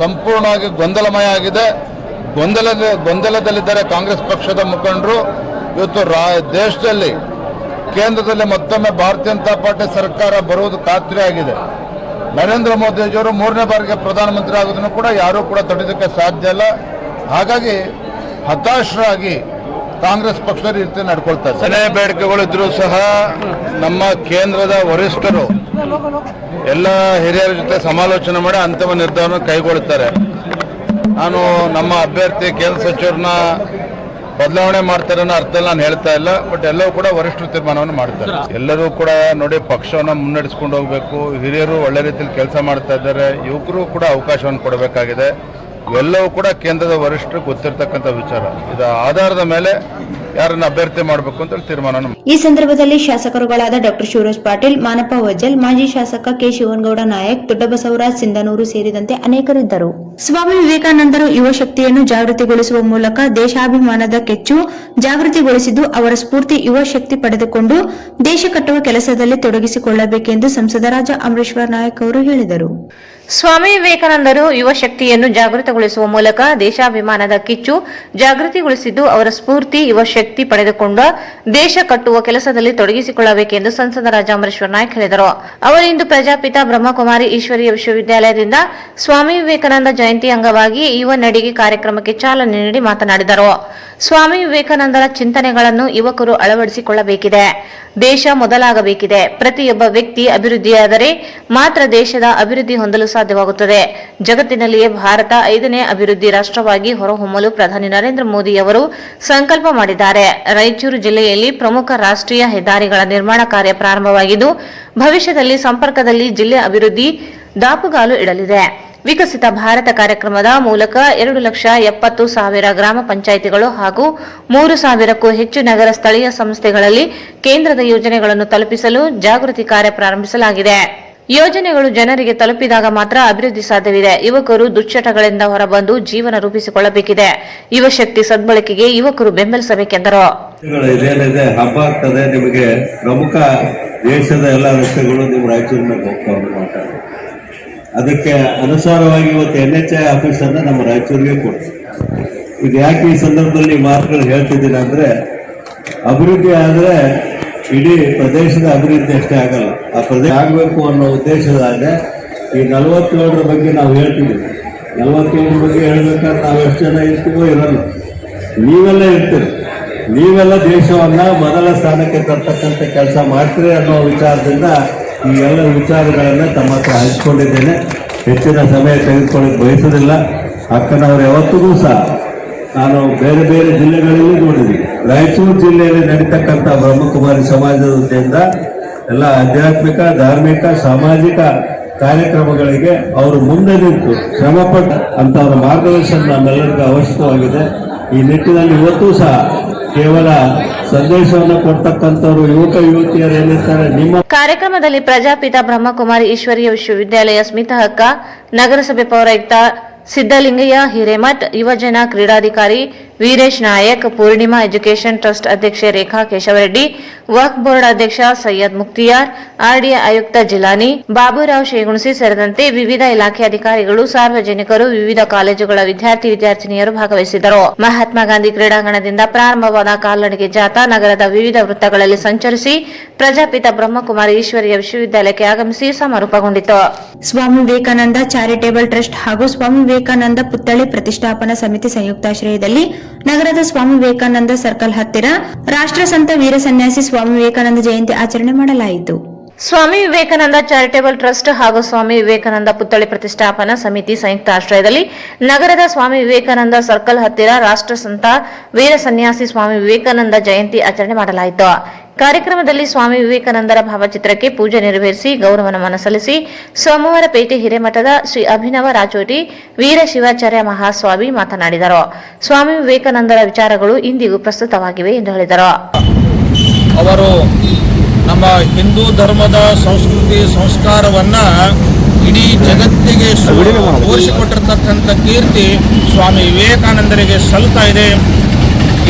Speaker 4: ಸಂಪೂರ್ಣವಾಗಿ ಗೊಂದಲಮಯ ಆಗಿದೆ. ಗೊಂದಲದಲ್ಲಿದ್ದಾರೆ ಕಾಂಗ್ರೆಸ್ ಪಕ್ಷದ ಮುಖಂಡರು. ಇವತ್ತು ದೇಶದಲ್ಲಿ ಕೇಂದ್ರದಲ್ಲಿ ಮತ್ತೊಮ್ಮೆ ಭಾರತೀಯ ಜನತಾ ಪಾರ್ಟಿ ಸರ್ಕಾರ ಬರುವುದು ಖಾತ್ರಿ ಆಗಿದೆ. ನರೇಂದ್ರ ಮೋದಿಜಿಯವರು 3ನೇ ಬಾರಿಗೆ ಪ್ರಧಾನಮಂತ್ರಿ ಆಗೋದನ್ನು ಕೂಡ ಯಾರೂ ಕೂಡ ತಡೆಯೋದಕ್ಕೆ ಸಾಧ್ಯ ಇಲ್ಲ. ಹಾಗಾಗಿ ಹತಾಶರಾಗಿ ಕಾಂಗ್ರೆಸ್ ಪಕ್ಷದವರು ಈ ರೀತಿ ನಡ್ಕೊಳ್ತಾರೆ. ಸನೇ ಬೇಡಿಕೆಗಳಿದ್ರೂ ಸಹ ನಮ್ಮ ಕೇಂದ್ರದ ವರಿಷ್ಠರು ಎಲ್ಲ ಹಿರಿಯರ ಜೊತೆ ಸಮಾಲೋಚನೆ ಮಾಡಿ ಅಂತಿಮ ನಿರ್ಧಾರವನ್ನು ಕೈಗೊಳ್ಳುತ್ತಾರೆ. ನಾನು ನಮ್ಮ ಅಭ್ಯರ್ಥಿ ಕೇಂದ್ರ ಸಚಿವರನ್ನ ಬದಲಾವಣೆ ಮಾಡ್ತಾರೆ ಅನ್ನೋ ಅರ್ಥದಲ್ಲಿ ನಾನು ಹೇಳ್ತಾ ಇಲ್ಲ. ಬಟ್ ಎಲ್ಲವೂ ಕೂಡ ವರಿಷ್ಠರು ತೀರ್ಮಾನವನ್ನು ಮಾಡ್ತಾರೆ. ಎಲ್ಲರೂ ಕೂಡ ನೋಡಿ ಪಕ್ಷವನ್ನು ಮುನ್ನಡೆಸ್ಕೊಂಡು ಹೋಗಬೇಕು. ಹಿರಿಯರು ಒಳ್ಳೆ ರೀತಿಯಲ್ಲಿ ಕೆಲಸ ಮಾಡ್ತಾ ಇದ್ದಾರೆ. ಯುವಕರು ಕೂಡ ಅವಕಾಶವನ್ನು ಕೊಡಬೇಕಾಗಿದೆ. ಇವೆಲ್ಲವೂ ಕೂಡ ಕೇಂದ್ರದ ವರಿಷ್ಠರು ಗೊತ್ತಿರತಕ್ಕಂಥ ವಿಚಾರ. ಇದರ ಆಧಾರದ ಮೇಲೆ ಯಾರನ್ನ ಅಭ್ಯರ್ಥಿ ಮಾಡಬೇಕು ಅಂತ ತೀರ್ಮಾನ.
Speaker 3: ಈ ಸಂದರ್ಭದಲ್ಲಿ ಶಾಸಕರುಗಳಾದ ಡಾಕ್ಟರ್ ಶಿವರಾಜ್ ಪಾಟೀಲ್, ಮಾನಪ್ಪ ವಜ್ಜಲ್, ಮಾಜಿ ಶಾಸಕ ಕೆ ಶಿವನಗೌಡ ನಾಯಕ್, ದೊಡ್ಡಬಸವರಾಜ್ ಸಿಂಧನೂರು ಸೇರಿದಂತೆ ಅನೇಕರಿದ್ದರು. ಸ್ವಾಮಿ ವಿವೇಕಾನಂದರು ಯುವ ಶಕ್ತಿಯನ್ನು ಜಾಗೃತಿಗೊಳಿಸುವ ಮೂಲಕ ದೇಶಾಭಿಮಾನದ ಕೆಚ್ಚು ಜಾಗೃತಿಗೊಳಿಸಿದ್ದು, ಅವರ ಸ್ಫೂರ್ತಿ ಯುವ ಶಕ್ತಿ ಪಡೆದುಕೊಂಡು ದೇಶ ಕಟ್ಟುವ ಕೆಲಸದಲ್ಲಿ ತೊಡಗಿಸಿಕೊಳ್ಳಬೇಕೆಂದು ಸಂಸದ ರಾಜಾ ಅಮರೇಶ್ವರ ನಾಯಕ್ ಅವರು ಹೇಳಿದರು.
Speaker 2: ಸ್ವಾಮಿ ವಿವೇಕಾನಂದರು ಯುವ ಶಕ್ತಿಯನ್ನು ಜಾಗೃತಗೊಳಿಸುವ ಮೂಲಕ ದೇಶಾಭಿಮಾನದ ಕಿಚ್ಚು ಜಾಗೃತಿಗೊಳಿಸಿದ್ದು, ಅವರ ಸ್ಫೂರ್ತಿ ಯುವ ಶಕ್ತಿ ಪಡೆದುಕೊಂಡು ದೇಶ ಕಟ್ಟುವ ಕೆಲಸದಲ್ಲಿ ತೊಡಗಿಸಿಕೊಳ್ಳಬೇಕೆಂದು ಸಂಸದ ರಾಜಾ ಅಮರೇಶ್ವರ ನಾಯಕ್ ಹೇಳಿದರು. ಅವರು ಇಂದು ಪ್ರಜಾಪಿತ ಬ್ರಹ್ಮಕುಮಾರಿ ಈಶ್ವರೀಯ ವಿಶ್ವವಿದ್ಯಾಲಯದಿಂದ ಸ್ವಾಮಿ ವಿವೇಕಾನಂದ ಜಯಂತಿ ಅಂಗವಾಗಿ ಯುವ ನಡಿಗೆ ಕಾರ್ಯಕ್ರಮಕ್ಕೆ ಚಾಲನೆ ನೀಡಿ ಮಾತನಾಡಿದರು. ಸ್ವಾಮಿ ವಿವೇಕಾನಂದರ ಚಿಂತನೆಗಳನ್ನು ಯುವಕರು ಅಳವಡಿಸಿಕೊಳ್ಳಬೇಕಿದೆ. ದೇಶ ಮೊದಲಾಗಬೇಕಿದೆ. ಪ್ರತಿಯೊಬ್ಬ ವ್ಯಕ್ತಿ ಅಭಿವೃದ್ಧಿಯಾದರೆ ಮಾತ್ರ ದೇಶದ ಅಭಿವೃದ್ಧಿ ಹೊಂದಲು ಸಾಧ್ಯವಾಗುತ್ತದೆ. ಜಗತ್ತಿನಲ್ಲಿಯೇ ಭಾರತ 5ನೇ ಅಭಿವೃದ್ಧಿ ರಾಷ್ಟ್ರವಾಗಿ ಹೊರಹೊಮ್ಮಲು ಪ್ರಧಾನಿ ನರೇಂದ್ರ ಮೋದಿ ಅವರು ಸಂಕಲ್ಪ ಮಾಡಿದ್ದಾರೆ. ರಾಯಚೂರು ಜಿಲ್ಲೆಯಲ್ಲಿ ಪ್ರಮುಖ ರಾಷ್ಟ್ರೀಯ ಹೆದ್ದಾರಿಗಳ ನಿರ್ಮಾಣ ಕಾರ್ಯ ಪ್ರಾರಂಭವಾಗಿದ್ದು, ಭವಿಷ್ಯದಲ್ಲಿ ಸಂಪರ್ಕದಲ್ಲಿ ಜಿಲ್ಲೆ ಅಭಿವೃದ್ಧಿ ದಾಪುಗಾಲು ಇಡಲಿದೆ. ವಿಕಸಿತ ಭಾರತ ಕಾರ್ಯಕ್ರಮದ ಮೂಲಕ 2,70,000 ಗ್ರಾಮ ಪಂಚಾಯಿತಿಗಳು ಹಾಗೂ 3,000ಕ್ಕೂ ಹೆಚ್ಚು ನಗರ ಸ್ಥಳೀಯ ಸಂಸ್ಥೆಗಳಲ್ಲಿ ಕೇಂದ್ರದ ಯೋಜನೆಗಳನ್ನು ತಲುಪಿಸಲು ಜಾಗೃತಿ ಕಾರ್ಯ ಪ್ರಾರಂಭಿಸಲಾಗಿದೆ. ಯೋಜನೆಗಳು ಜನರಿಗೆ ತಲುಪಿದಾಗ ಮಾತ್ರ ಅಭಿವೃದ್ಧಿ ಸಾಧ್ಯವಿದೆ. ಯುವಕರು ದುಶ್ಚಟಗಳಿಂದ ಹೊರಬಂದು ಜೀವನ ರೂಪಿಸಿಕೊಳ್ಳಬೇಕಿದೆ. ಯುವ ಶಕ್ತಿ ಸದ್ಬಳಕೆಗೆ ಯುವಕರು ಬೆಂಬಲಿಸಬೇಕೆಂದರು.
Speaker 5: ಹಬ್ಬ ಆಗ್ತದೆ. ನಿಮಗೆ ಪ್ರಮುಖ ದೇಶದ ಎಲ್ಲ ರಸ್ತೆಗಳು ನಿಮ್ಮ ರಾಯಚೂರಿನಲ್ಲಿ ಹೋಗ್ತಾ ಅದಕ್ಕೆ ಅನುಸಾರವಾಗಿ ಇವತ್ತು NHI ಆಫೀಸನ್ನು ನಮ್ಮ ರಾಯಚೂರಿಗೆ ಕೊಡ್ತೀವಿ. ಇದು ಯಾಕೆ ಈ ಸಂದರ್ಭದಲ್ಲಿ ಮಾತುಗಳು ಹೇಳ್ತಿದ್ದೀನಿ ಅಂದ್ರೆ, ಅಭಿವೃದ್ಧಿ ಆದರೆ ಇಡೀ ಪ್ರದೇಶದ ಅಭಿವೃದ್ಧಿ ಅಷ್ಟೇ ಆಗಲ್ಲ, ಆ ಪ್ರದೇಶ ಆಗಬೇಕು ಅನ್ನೋ ಉದ್ದೇಶದಾಗ ಈ 47ರ ಬಗ್ಗೆ ನಾವು ಹೇಳ್ತಿದ್ದೀವಿ. 47ರ ಬಗ್ಗೆ ಹೇಳ್ಬೇಕಾದ್ರೆ ನಾವು ಎಷ್ಟು ಜನ ಇರ್ತೀವೋ ಇರೋಲ್ಲ, ನೀವೆಲ್ಲ ಇರ್ತೀರಿ. ನೀವೆಲ್ಲ ದೇಶವನ್ನ ಮೊದಲ ಸ್ಥಾನಕ್ಕೆ ತರ್ತಕ್ಕಂಥ ಕೆಲಸ ಮಾಡ್ತೀರಿ ಅನ್ನೋ ವಿಚಾರದಿಂದ ಈ ಎಲ್ಲ ವಿಚಾರಗಳನ್ನ ತಮ್ಮ ಹತ್ರ ಹಂಚ್ಕೊಂಡಿದ್ದೇನೆ. ಹೆಚ್ಚಿನ ಸಮಯ ತೆಗೆದುಕೊಳ್ಳಕ್ಕೆ ಬಯಸೋದಿಲ್ಲ. ಅಕ್ಕನವರು ಯಾವತ್ತಿಗೂ ಸಹ ನಾನು ಬೇರೆ ಬೇರೆ ಜಿಲ್ಲೆಗಳಲ್ಲಿ ನೋಡಿದ್ವಿ. ರಾಯಚೂರು ಜಿಲ್ಲೆಯಲ್ಲಿ ನಡೀತಕ್ಕಂಥ ಬ್ರಹ್ಮಕುಮಾರಿ ಸಮಾಜದ ವತಿಯಿಂದ ಎಲ್ಲ ಆಧ್ಯಾತ್ಮಿಕ, ಧಾರ್ಮಿಕ, ಸಾಮಾಜಿಕ ಕಾರ್ಯಕ್ರಮಗಳಿಗೆ ಅವರು ಮುಂದೆ ನಿಂತು ಶ್ರಮಪಟ್ಟ ಅಂತವರ ಮಾರ್ಗದರ್ಶನ ನಮ್ಮೆಲ್ಲರಿಗೂ ಅವಶ್ಯಕವಾಗಿದೆ. ಈ ನಿಟ್ಟಿನಲ್ಲಿ ಇವತ್ತೂ ಸಹ ಕೇವಲ ಸಂದೇಶವನ್ನು ಕೊಡ್ತಕ್ಕಂಥವ್ರು ಯುವಕ ಯುವತಿಯರು ಏನಿರ್ತಾರೆ ನಿಮ್ಮ
Speaker 2: ಕಾರ್ಯಕ್ರಮದಲ್ಲಿ ಪ್ರಜಾಪಿತ ಬ್ರಹ್ಮಕುಮಾರಿ ಈಶ್ವರೀಯ ವಿಶ್ವವಿದ್ಯಾಲಯ ಸ್ಮಿತಾ ಅಕ್ಕ, ನಗರಸಭೆ ಪೌರಾಯುಕ್ತ ಸಿದ್ದಲಿಂಗಯ್ಯ ಹಿರೇಮಠ್, ಯುವಜನ ಕ್ರೀಡಾಧಿಕಾರಿ ವೀರೇಶ್ ನಾಯಕ್, ಪೂರ್ಣಿಮಾ ಎಜುಕೇಷನ್ ಟ್ರಸ್ಟ್ ಅಧ್ಯಕ್ಷೆ ರೇಖಾ ಕೇಶವರೆಡ್ಡಿ, ವಕ್ಫ್ ಬೋರ್ಡ್ ಅಧ್ಯಕ್ಷ ಸೈಯದ್ ಮುಕ್ತಿಯಾರ್, ಆರ್ಡಿಎ ಆಯುಕ್ತ ಜಿಲಾನಿ, ಬಾಬುರಾವ್ ಶೇಗುಣಸಿ ಸೇರಿದಂತೆ ವಿವಿಧ ಇಲಾಖೆ ಅಧಿಕಾರಿಗಳು, ಸಾರ್ವಜನಿಕರು, ವಿವಿಧ ಕಾಲೇಜುಗಳ ವಿದ್ಯಾರ್ಥಿ ವಿದ್ಯಾರ್ಥಿನಿಯರು ಭಾಗವಹಿಸಿದರು. ಮಹಾತ್ಮ ಗಾಂಧಿ ಕ್ರೀಡಾಂಗಣದಿಂದ ಪ್ರಾರಂಭವಾದ ಕಾಲ್ನಡಿಗೆ ಜಾಥಾ ನಗರದ ವಿವಿಧ ವೃತ್ತಗಳಲ್ಲಿ ಸಂಚರಿಸಿ ಪ್ರಜಾಪಿತ ಬ್ರಹ್ಮಕುಮಾರಿ ಈಶ್ವರೀಯ ವಿಶ್ವವಿದ್ಯಾಲಯಕ್ಕೆ ಆಗಮಿಸಿ ಸಮಾರೋಪಗೊಂಡಿತು.
Speaker 3: ಸ್ವಾಮಿ ವಿವೇಕಾನಂದ ಚಾರಿಟೇಬಲ್ ಟ್ರಸ್ಟ್ ಹಾಗೂ ಸ್ವಾಮಿ ವಿವೇಕಾನಂದ ಪುತ್ಥಳಿ ಪ್ರತಿಷ್ಠಾಪನಾ ಸಮಿತಿ ಸಂಯುಕ್ತಾಶ್ರಯದಲ್ಲಿ ನಗರದ ಸ್ವಾಮಿ ವಿವೇಕಾನಂದ ಸರ್ಕಲ್ ಹತ್ತಿರ ರಾಷ್ಟ್ರಸಂತ ವೀರ ಸನ್ಯಾಸಿ ಸ್ವಾಮಿ ವಿವೇಕಾನಂದ ಜಯಂತಿ ಆಚರಣೆ ಮಾಡಲಾಯಿತು.
Speaker 2: ಸ್ವಾಮಿ ವಿವೇಕಾನಂದ ಚಾರಿಟೇಬಲ್ ಟ್ರಸ್ಟ್ ಹಾಗೂ ಸ್ವಾಮಿ ವಿವೇಕಾನಂದ ಪುತ್ಥಳಿ ಪ್ರತಿಷ್ಠಾಪನಾ ಸಮಿತಿ ಸಂಯುಕ್ತ ಆಶ್ರಯದಲ್ಲಿ ನಗರದ ಸ್ವಾಮಿ ವಿವೇಕಾನಂದ ಸರ್ಕಲ್ ಹತ್ತಿರ ರಾಷ್ಟ್ರಸಂತ ವೀರ ಸನ್ಯಾಸಿ ಸ್ವಾಮಿ ವಿವೇಕಾನಂದ ಜಯಂತಿ ಆಚರಣೆ ಮಾಡಲಾಯಿತು. ಕಾರ್ಯಕ್ರಮದಲ್ಲಿ ಸ್ವಾಮಿ ವಿವೇಕಾನಂದರ ಭಾವಚಿತ್ರಕ್ಕೆ ಪೂಜೆ ನೆರವೇರಿಸಿ ಗೌರವ ನಮನ ಸಲ್ಲಿಸಿ ಸೋಮವಾರಪೇಟೆ ಹಿರೇಮಠದ ಶ್ರೀ ಅಭಿನವ ರಾಜೋಟಿ ವೀರ ಶಿವಾಚಾರ್ಯ ಮಹಾಸ್ವಾಮಿ ಮಾತನಾಡಿದರು. ಸ್ವಾಮಿ ವಿವೇಕಾನಂದರ ವಿಚಾರಗಳು ಇಂದಿಗೂ ಪ್ರಸ್ತುತವಾಗಿವೆ ಎಂದು ಹೇಳಿದರು.
Speaker 6: ಅವರು ನಮ್ಮ ಹಿಂದೂ ಧರ್ಮದ ಸಂಸ್ಕೃತಿ ಸಂಸ್ಕಾರವನ್ನ ಇಡೀ ಜಗತ್ತಿಗೆ ತೋರಿಸಿಕೊಟ್ಟಿರ್ತಕ್ಕಂಥ ಕೀರ್ತಿ ಸ್ವಾಮಿ ವಿವೇಕಾನಂದರಿಗೆ ಸಲ್ತಾ ಇದೆ.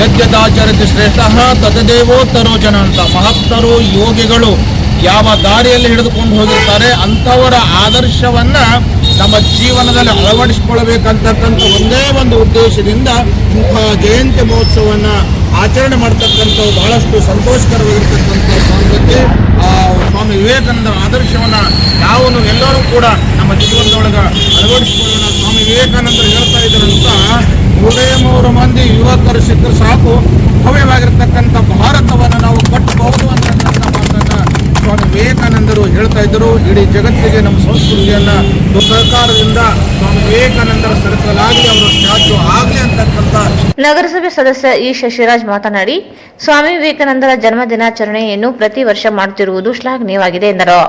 Speaker 6: ಯದ್ಯದಾಚರತಿ ಶ್ರೇಷ್ಠ ತದದೇವೋತ್ತರೋ ಜನ ಅಂತ ಮಹತ್ತರು ಯೋಗಿಗಳು ಯಾವ ದಾರಿಯಲ್ಲಿ ಹಿಡಿದುಕೊಂಡು ಹೋಗಿರ್ತಾರೆ ಅಂಥವರ ಆದರ್ಶವನ್ನ ನಮ್ಮ ಜೀವನದಲ್ಲಿ ಅಳವಡಿಸಿಕೊಳ್ಬೇಕಂತಕ್ಕಂಥ ಒಂದೇ ಒಂದು ಉದ್ದೇಶದಿಂದ ಇಂತಹ ಜಯಂತಿ ಮಹೋತ್ಸವವನ್ನು ಆಚರಣೆ ಮಾಡ್ತಕ್ಕಂಥ ಬಹಳಷ್ಟು ಸಂತೋಷಕರವಾಗಿರ್ತಕ್ಕಂಥ ಸಂಗತಿ. ಸ್ವಾಮಿ ವಿವೇಕಾನಂದರ ಆದರ್ಶವನ್ನು ನಾವು ಎಲ್ಲರೂ ಕೂಡ ನಮ್ಮ ಜೀವನದೊಳಗೆ ಅಳವಡಿಸಿಕೊಳ್ಳೋಣ. ಸ್ವಾಮಿ ವಿವೇಕಾನಂದರು ಹೇಳ್ತಾ ಇದ್ರಂತ 103 ಮಂದಿ ಯುವಕರು ಸಿಕ್ಕರು ಸಾಕು, ಭವ್ಯವಾಗಿರ್ತಕ್ಕಂಥ ಭಾರತವನ್ನು ನಾವು ಕಟ್ಟಬಹುದು ಅಂತಕ್ಕಂಥ ಮಾತನ್ನ ಸ್ವಾಮಿ ವಿವೇಕಾನಂದರು ಹೇಳ್ತಾ ಇದ್ದರು. ಇಡೀ ಜಗತ್ತಿಗೆ ನಮ್ಮ ಸಂಸ್ಕೃತಿಯನ್ನ ಸರ್ಕಾರದಿಂದ ಸ್ವಾಮಿ ವಿವೇಕಾನಂದರ ಸರ್ಕಲ್ ಆಗಲಿ, ಅವರ ಸ್ಟ್ಯಾಚ್ಯೂ ಆಗಲಿ ಅಂತಕ್ಕಂಥ.
Speaker 2: ನಗರಸಭೆ ಸದಸ್ಯ ಇ ಶಶಿರಾಜ್ ಮಾತನಾಡಿ, ಸ್ವಾಮಿ ವಿವೇಕಾನಂದರ ಜನ್ಮ ದಿನಾಚರಣೆಯನ್ನು ಪ್ರತಿ ವರ್ಷ ಮಾಡುತ್ತಿರುವುದು ಶ್ಲಾಘನೀಯವಾಗಿದೆ ಎಂದರು.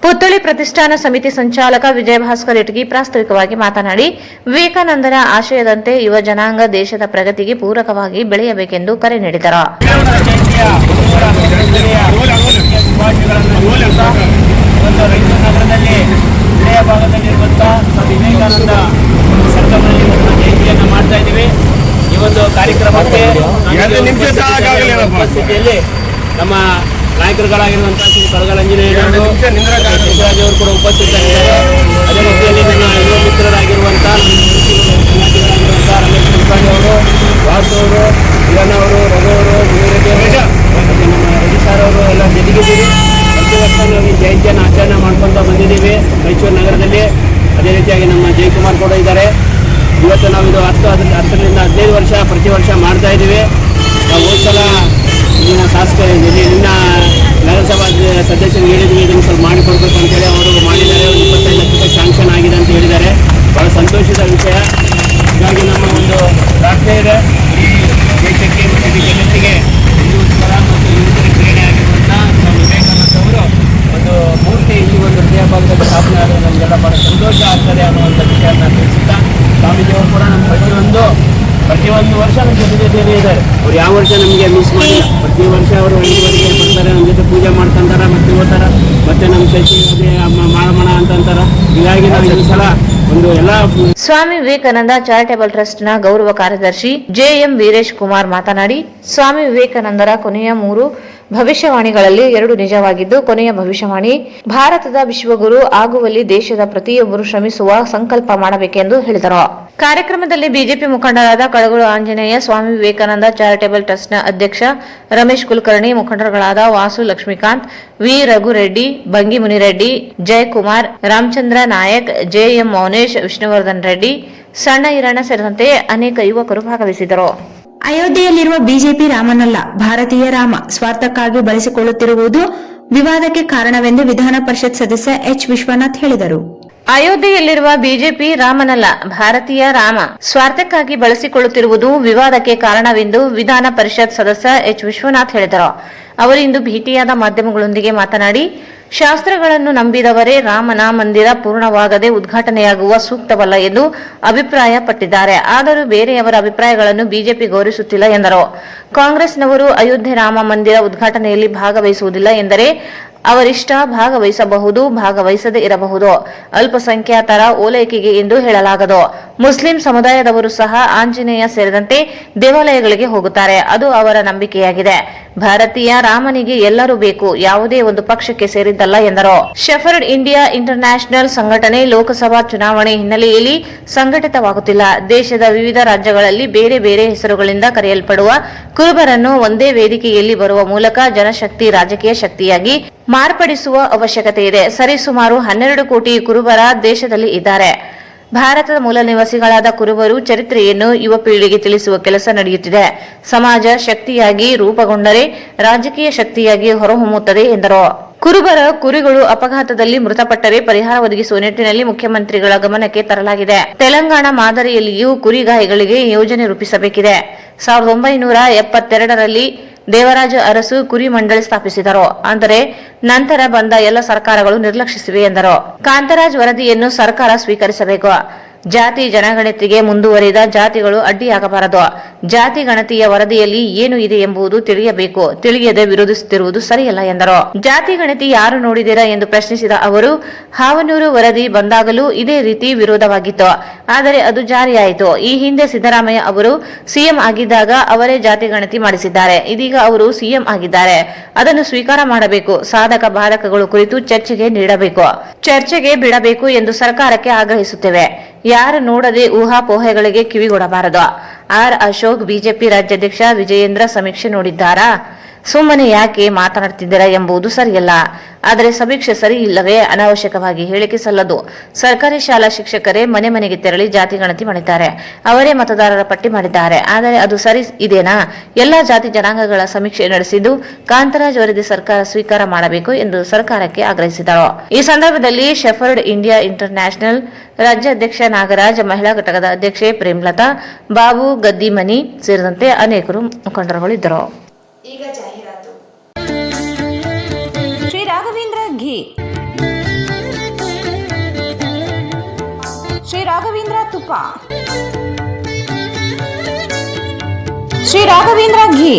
Speaker 2: ಪುತ್ಥಳಿ ಪ್ರತಿಷ್ಠಾನ ಸಮಿತಿ ಸಂಚಾಲಕ ವಿಜಯಭಾಸ್ಕರ್ ಇಟಗಿ ಪ್ರಾಸ್ತಾವಿಕವಾಗಿ ಮಾತನಾಡಿ, ವಿವೇಕಾನಂದರ ಆಶಯದಂತೆ ಯುವ ಜನಾಂಗ ದೇಶದ ಪ್ರಗತಿಗೆ ಪೂರಕವಾಗಿ ಬೆಳೆಯಬೇಕೆಂದು ಕರೆ ನೀಡಿದರು.
Speaker 7: ನಗರದಲ್ಲಿ ಹಳೆಯ ಭಾಗದಲ್ಲಿರುವಂತಹ ವಿವೇಕಾನಂದ ಸರ್ಕಲ್ನಲ್ಲಿ ಜಯಂತಿಯನ್ನು ಮಾಡ್ತಾ ಇದ್ದೀವಿ. ಈ ಒಂದು ಕಾರ್ಯಕ್ರಮಕ್ಕೆ ಉಪಸ್ಥಿತಿಯಲ್ಲಿ ನಮ್ಮ ನಾಯಕರುಗಳಾಗಿರುವಂತಹ ಶ್ರೀ ಕಳಗಲಂಜನೇಯರು ಅವರು ಕೂಡ ಉಪಸ್ಥಿತರಿದ್ದಾರೆ. ಅದೇ ರೀತಿಯಲ್ಲಿ ನನ್ನ ಯುವ ಮಿತ್ರರಾಗಿರುವಂತಹ ರಮೇಶ್ ಕುಲಕರ್ಣಿ ಅವರು, ವಾಸು ಅವರು, ಇವನವರು, ರಘು ಅವರು, ಮತ್ತು ನಮ್ಮ ರಜಿಸಾರ್ ಅವರು ಎಲ್ಲ ಜೊತೆಗಿದ್ದೀವಿ. ಪ್ರತಿ ವರ್ಷ ನಾವು ಈ ಜಯಂತಿಯನ್ನು ಆಚರಣೆ ಮಾಡ್ಕೊತಾ ಬಂದಿದ್ದೀವಿ ಮೈಸೂರು ನಗರದಲ್ಲಿ. ಅದೇ ರೀತಿಯಾಗಿ ನಮ್ಮ ಜಯಕುಮಾರ್ ಕೂಡ ಇದ್ದಾರೆ. ಇವತ್ತು ನಾವು ಇದು 10ರಿಂದ 15 ವರ್ಷ ಪ್ರತಿ ವರ್ಷ ಮಾಡ್ತಾ ಇದ್ದೀವಿ. ನಾವು ಹೋದ ಸಲ ನಿನ್ನ ನಿನ್ನ ನಗರಸಭಾ ಸದಸ್ಯರಿಗೆ ಹೇಳಿದ್ವಿ ಇದನ್ನು ಸ್ವಲ್ಪ ಮಾಡಿಕೊಡ್ಬೇಕು ಅಂತೇಳಿ ಅವರು ಮಾಡಿದ್ದಾರೆ. 25 ಲಕ್ಷ ರೂಪಾಯಿ ಶಾಂಕ್ಷನ್ ಆಗಿದೆ ಅಂತ ಹೇಳಿದ್ದಾರೆ. ಭಾಳ ಸಂತೋಷದ ವಿಷಯ. ಹೀಗಾಗಿ ನಮ್ಮ ಒಂದು ಪ್ರಾರ್ಥನೆ ಇದೆ, ಈ ದೇಶಕ್ಕೆ ಮತ್ತು ಜಗತ್ತಿಗೆ ಹಿಂದೂಸ್ವರ ಮತ್ತು ಯುವಕರ ಕ್ರೀಡೆ ಆಗಿರುವಂಥ ಸ್ವಾಮಿ ವಿವೇಕಾನಂದ ಅವರು ಒಂದು ಮೂರ್ತಿ ಈ ಒಂದು ಹೃದಯ ಭಾಗದಲ್ಲಿ ಸ್ಥಾಪನೆ ಆದರೆ ನಮಗೆಲ್ಲ ಭಾಳ ಸಂತೋಷ ಆಗ್ತದೆ ಅನ್ನುವಂಥ ವಿಷಯವನ್ನು ತಿಳಿಸುತ್ತಾ, ಸ್ವಾಮೀಜಿಯವರು ಕೂಡ ನಮ್ಮ ಪ್ರತಿಯೊಂದು ವರ್ಷ ನಮ್ಮ ಜೊತೆಗೆ ಇದ್ದಾರೆ. ಅವ್ರು ಯಾವ ವರ್ಷ ನಮಗೆ ಮಿಸ್ ಮಾಡಿಲ್ಲ. ಪ್ರತಿ ವರ್ಷ ಅವರು ಹಳ್ಳಿವರೆಗೆ ಬರ್ತಾರೆ, ನಮ್ಮ ಜೊತೆ ಪೂಜೆ ಮಾಡ್ಕೊಂತಾರೆ, ಮತ್ತೆ ಹೋಗ್ತಾರೆ, ಮತ್ತೆ ನಮ್ಮ ಶಶಿ ಮಾಡಮಣ ಅಂತಂತಾರೆ. ಹೀಗಾಗಿ ನಾವು ಈ ಸಲ ಒಂದು ಎಲ್ಲ.
Speaker 2: ಸ್ವಾಮಿ ವಿವೇಕಾನಂದ ಚಾರಿಟೇಬಲ್ ಟ್ರಸ್ಟ್ನ ಗೌರವ ಕಾರ್ಯದರ್ಶಿ ಜೆಎಂ ವೀರೇಶ್ ಕುಮಾರ್ ಮಾತನಾಡಿ, ಸ್ವಾಮಿ ವಿವೇಕಾನಂದರ ಕೊನೆಯ 3 ಭವಿಷ್ಯವಾಣಿಗಳಲ್ಲಿ 2 ನಿಜವಾಗಿದ್ದು, ಕೊನೆಯ ಭವಿಷ್ಯವಾಣಿ ಭಾರತದ ವಿಶ್ವಗುರು ಆಗುವಲ್ಲಿ ದೇಶದ ಪ್ರತಿಯೊಬ್ಬರು ಶ್ರಮಿಸುವ ಸಂಕಲ್ಪ ಮಾಡಬೇಕೆಂದು ಹೇಳಿದರು. ಕಾರ್ಯಕ್ರಮದಲ್ಲಿ ಬಿಜೆಪಿ ಮುಖಂಡರಾದ ಕಳಗೋಳು ಆಂಜನೇಯ, ಸ್ವಾಮಿ ವಿವೇಕಾನಂದ ಚಾರಿಟೇಬಲ್ ಟ್ರಸ್ಟ್ನ ಅಧ್ಯಕ್ಷ ರಮೇಶ್ ಕುಲಕರ್ಣಿ, ಮುಖಂಡರುಗಳಾದ ವಾಸು ಲಕ್ಷ್ಮೀಕಾಂತ್, ವಿ ರಘುರೆಡ್ಡಿ, ಬಂಗಿ ಮುನಿರೆಡ್ಡಿ, ಜಯಕುಮಾರ್, ರಾಮಚಂದ್ರ ನಾಯಕ್, ಜೆಎಂ ಮೌನೇಶ್, ವಿಷ್ಣುವರ್ಧನ್ ರೆಡ್ಡಿ, ಸಣ್ಣ ಈರಣ್ಣ ಸೇರಿದಂತೆ ಅನೇಕ ಯುವಕರು ಭಾಗವಹಿಸಿದರು.
Speaker 3: ಅಯೋಧ್ಯೆಯಲ್ಲಿರುವ ಬಿಜೆಪಿ ರಾಮನಲ್ಲ, ಭಾರತೀಯ ರಾಮ ಸ್ವಾರ್ಥಕ್ಕಾಗಿ ಬಳಸಿಕೊಳ್ಳುತ್ತಿರುವುದು ವಿವಾದಕ್ಕೆ ಕಾರಣವೆಂದು ವಿಧಾನ ಪರಿಷತ್ ಸದಸ್ಯ ಎಚ್ ವಿಶ್ವನಾಥ್ ಹೇಳಿದರು.
Speaker 2: ಅಯೋಧ್ಯೆಯಲ್ಲಿರುವ ಬಿಜೆಪಿ ರಾಮನಲ್ಲ, ಭಾರತೀಯ ರಾಮ ಸ್ವಾರ್ಥಕ್ಕಾಗಿ ಬಳಸಿಕೊಳ್ಳುತ್ತಿರುವುದು ವಿವಾದಕ್ಕೆ ಕಾರಣವೆಂದು ವಿಧಾನ ಪರಿಷತ್ ಸದಸ್ಯ ಎಚ್ ವಿಶ್ವನಾಥ್ ಹೇಳಿದರು. ಅವರಿಂದು ಭೇಟಿಯಾದ ಮಾಧ್ಯಮಗಳೊಂದಿಗೆ ಮಾತನಾಡಿ, ಶಾಸ್ತ್ರಗಳನ್ನು ನಂಬಿದವರೇ ರಾಮನ ಮಂದಿರ ಪೂರ್ಣವಾಗದೆ ಉದ್ಘಾಟನೆಯಾಗುವ ಸೂಕ್ತವಲ್ಲ ಎಂದು ಅಭಿಪ್ರಾಯಪಟ್ಟಿದ್ದಾರೆ. ಆದರೂ ಬೇರೆಯವರ ಅಭಿಪ್ರಾಯಗಳನ್ನು ಬಿಜೆಪಿ ಗೌರವಿಸುತ್ತಿಲ್ಲ ಎಂದರು. ಕಾಂಗ್ರೆಸ್ನವರು ಅಯೋಧ್ಯೆ ರಾಮ ಮಂದಿರ ಉದ್ಘಾಟನೆಯಲ್ಲಿ ಭಾಗವಹಿಸುವುದಿಲ್ಲ ಎಂದರೆ ಅವರಿಷ್ಟ, ಭಾಗವಹಿಸಬಹುದು, ಭಾಗವಹಿಸದೇ ಇರಬಹುದು. ಅಲ್ಪಸಂಖ್ಯಾತರ ಓಲೈಕೆಗೆ ಎಂದು ಹೇಳಲಾಗದು. ಮುಸ್ಲಿಂ ಸಮುದಾಯದವರು ಸಹ ಆಂಜನೇಯ ಸೇರಿದಂತೆ ದೇವಾಲಯಗಳಿಗೆ ಹೋಗುತ್ತಾರೆ. ಅದು ಅವರ ನಂಬಿಕೆಯಾಗಿದೆ. ಭಾರತೀಯ ರಾಮನಿಗೆ ಎಲ್ಲರೂ ಬೇಕು, ಯಾವುದೇ ಒಂದು ಪಕ್ಷಕ್ಕೆ ಸೇರಿದ್ದಲ್ಲ ಎಂದರು. ಶೆಫರ್ಡ್ ಇಂಡಿಯಾ ಇಂಟರ್ನ್ಯಾಷನಲ್ ಸಂಘಟನೆ ಲೋಕಸಭಾ ಚುನಾವಣೆ ಹಿನ್ನೆಲೆಯಲ್ಲಿ ಸಂಘಟಿತವಾಗುತ್ತಿಲ್ಲ. ದೇಶದ ವಿವಿಧ ರಾಜ್ಯಗಳಲ್ಲಿ ಬೇರೆ ಬೇರೆ ಹೆಸರುಗಳಿಂದ ಕರೆಯಲ್ಪಡುವ ಕುರುಬರನ್ನು ಒಂದೇ ವೇದಿಕೆಯಲ್ಲಿ ಬರುವ ಮೂಲಕ ಜನಶಕ್ತಿ ರಾಜಕೀಯ ಶಕ್ತಿಯಾಗಿ ಮಾರ್ಪಡಿಸುವ ಅವಶ್ಯಕತೆ ಇದೆ. ಸರಿಸುಮಾರು 12 ಕೋಟಿ ಕುರುಬರ ದೇಶದಲ್ಲಿ ಇದ್ದಾರೆ. ಭಾರತದ ಮೂಲ ನಿವಾಸಿಗಳಾದ ಕುರುಬರು ಚರಿತ್ರೆಯನ್ನು ಯುವ ಪೀಳಿಗೆಗೆ ತಿಳಿಸುವ ಕೆಲಸ ನಡೆಯುತ್ತಿದೆ. ಸಮಾಜ ಶಕ್ತಿಯಾಗಿ ರೂಪುಗೊಂಡರೆ ರಾಜಕೀಯ ಶಕ್ತಿಯಾಗಿ ಹೊರಹೊಮ್ಮುತ್ತದೆ ಎಂದರು. ಕುರುಬರ ಕುರಿಗಳು ಅಪಘಾತದಲ್ಲಿ ಮೃತಪಟ್ಟರೆ ಪರಿಹಾರ ಒದಗಿಸುವ ನಿಟ್ಟಿನಲ್ಲಿ ಮುಖ್ಯಮಂತ್ರಿಗಳ ಗಮನಕ್ಕೆ ತರಲಾಗಿದೆ. ತೆಲಂಗಾಣ ಮಾದರಿಯಲ್ಲಿಯೂ ಕುರಿಗಾಯಿಗಳಿಗೆ ಯೋಜನೆ ರೂಪಿಸಬೇಕಿದೆ. 1972ರಲ್ಲಿ ದೇವರಾಜ ಅರಸು ಕುರಿ ಮಂಡಳಿ ಸ್ಥಾಪಿಸಿದರು. ಆದರೆ ನಂತರ ಬಂದ ಎಲ್ಲ ಸರ್ಕಾರಗಳು ನಿರ್ಲಕ್ಷಿಸಿವೆ ಎಂದರು. ಕಾಂತರಾಜ್ ವರದಿಯನ್ನು ಸರ್ಕಾರ ಸ್ವೀಕರಿಸಬೇಕು. ಜಾತಿ ಜನಗಣತಿಗೆ ಮುಂದುವರಿದ ಜಾತಿಗಳು ಅಡ್ಡಿಯಾಗಬಾರದು. ಜಾತಿ ಗಣತಿಯ ವರದಿಯಲ್ಲಿ ಏನು ಇದೆ ಎಂಬುದು ತಿಳಿಯಬೇಕು. ತಿಳಿಯದೆ ವಿರೋಧಿಸುತ್ತಿರುವುದು ಸರಿಯಲ್ಲ ಎಂದರು. ಜಾತಿ ಗಣತಿ ಯಾರು ನೋಡಿದಿರಾ ಎಂದು ಪ್ರಶ್ನಿಸಿದ ಅವರು, ಹಾವನೂರು ವರದಿ ಬಂದಾಗಲೂ ಇದೇ ರೀತಿ ವಿರೋಧವಾಗಿತ್ತು. ಆದರೆ ಅದು ಜಾರಿಯಾಯಿತು. ಈ ಹಿಂದೆ ಸಿದ್ದರಾಮಯ್ಯ ಅವರು ಸಿಎಂ ಆಗಿದ್ದಾಗ ಅವರೇ ಜಾತಿ ಗಣತಿ ಮಾಡಿಸಿದ್ದಾರೆ. ಇದೀಗ ಅವರು ಸಿಎಂ ಆಗಿದ್ದಾರೆ. ಅದನ್ನು ಸ್ವೀಕಾರ ಮಾಡಬೇಕು. ಸಾಧಕ ಬಾಧಕಗಳು ಕುರಿತು ಚರ್ಚೆಗೆ ಬಿಡಬೇಕು ಎಂದು ಸರ್ಕಾರಕ್ಕೆ ಆಗ್ರಹಿಸುತ್ತೇವೆ. ಯಾರು ನೋಡದೆ ಊಹಾಪೋಹೆಗಳಿಗೆ ಕಿವಿಗೊಡಬಾರದು. ಆರ್ ಅಶೋಕ್ ಬಿಜೆಪಿ ರಾಜ್ಯಾಧ್ಯಕ್ಷ ವಿಜಯೇಂದ್ರ ಸಮೀಕ್ಷೆ ನೋಡಿದ್ದಾರಾ? ಸುಮ್ಮನೆ ಯಾಕೆ ಮಾತನಾಡ್ತಿದ್ದೀರಾ ಎಂಬುದು ಸರಿಯಲ್ಲ. ಆದರೆ ಸಮೀಕ್ಷೆ ಸರಿ ಇಲ್ಲವೇ? ಅನಾವಶ್ಯಕವಾಗಿ ಹೇಳಿಕೆ ಸಲ್ಲದು. ಸರ್ಕಾರಿ ಶಾಲಾ ಶಿಕ್ಷಕರೇ ಮನೆ ಮನೆಗೆ ತೆರಳಿ ಜಾತಿ ಗಣತಿ ಮಾಡಿದ್ದಾರೆ. ಅವರೇ ಮತದಾರರ ಪಟ್ಟಿ ಮಾಡಿದ್ದಾರೆ. ಆದರೆ ಅದು ಸರಿ ಇದೆನಾ? ಎಲ್ಲಾ ಜಾತಿ ಜನಾಂಗಗಳ ಸಮೀಕ್ಷೆ ನಡೆಸಿದ್ದು ಕಾಂತರಾಜ್ ವರದಿ ಸರ್ಕಾರ ಸ್ವೀಕಾರ ಮಾಡಬೇಕು ಎಂದು ಸರ್ಕಾರಕ್ಕೆ ಆಗ್ರಹಿಸಿದರು. ಈ ಸಂದರ್ಭದಲ್ಲಿ ಶೆಫರ್ಡ್ ಇಂಡಿಯಾ ಇಂಟರ್ನ್ಯಾಷನಲ್ ರಾಜ್ಯಾಧ್ಯಕ್ಷ ನಾಗರಾಜ್, ಮಹಿಳಾ ಘಟಕದ ಅಧ್ಯಕ್ಷೆ ಪ್ರೇಮಲತಾ, ಬಾಬು ಗದ್ದಿಮನಿ ಸೇರಿದಂತೆ ಅನೇಕರು ಮುಖಂಡರುಗಳಿದ್ದರು.
Speaker 1: ಈಗ ಜಾಹೀರಾತು.
Speaker 2: ಶ್ರೀ ರಾಘವೇಂದ್ರ ಘೀ, ಶ್ರೀ ರಾಘವೇಂದ್ರ ತುಪ್ಪ, ಶ್ರೀ ರಾಘವೇಂದ್ರ ಘೀ.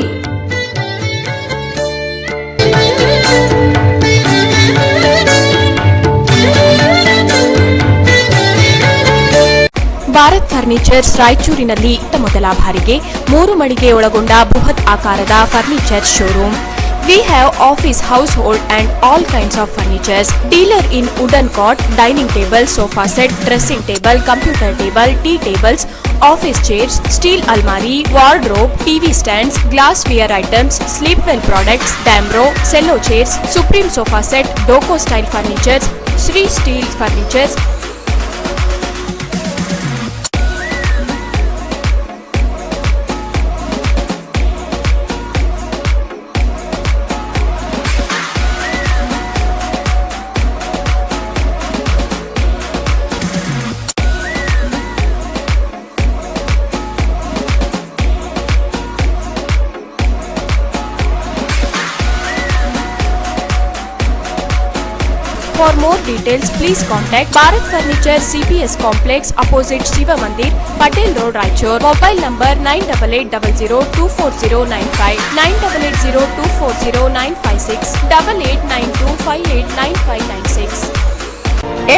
Speaker 1: ಭಾರತ್ ಫರ್ನಿಚರ್ಸ್ ರಾಯಚೂರಿನಲ್ಲಿ ಮೊದಲ ಬಾರಿಗೆ 3 ಮಳಿಗೆ ಒಳಗೊಂಡ ಬೃಹತ್ ಆಕಾರದ furniture showroom. We have office, household and all kinds of furnitures. Dealer in wooden cot, dining table, sofa set, dressing table, computer table, tea tables, office chairs, steel almari, wardrobe, TV stands, glassware items, sleepwell products, Damro, cello chairs, Supreme sofa set, Doco style furnitures, Sri Steel furnitures. For more details, please contact Bharat Furniture CPS Complex opposite Shiva Mandir, Patel Road, Raichur. Mobile number 9880240959, 9880240956, 8892589596.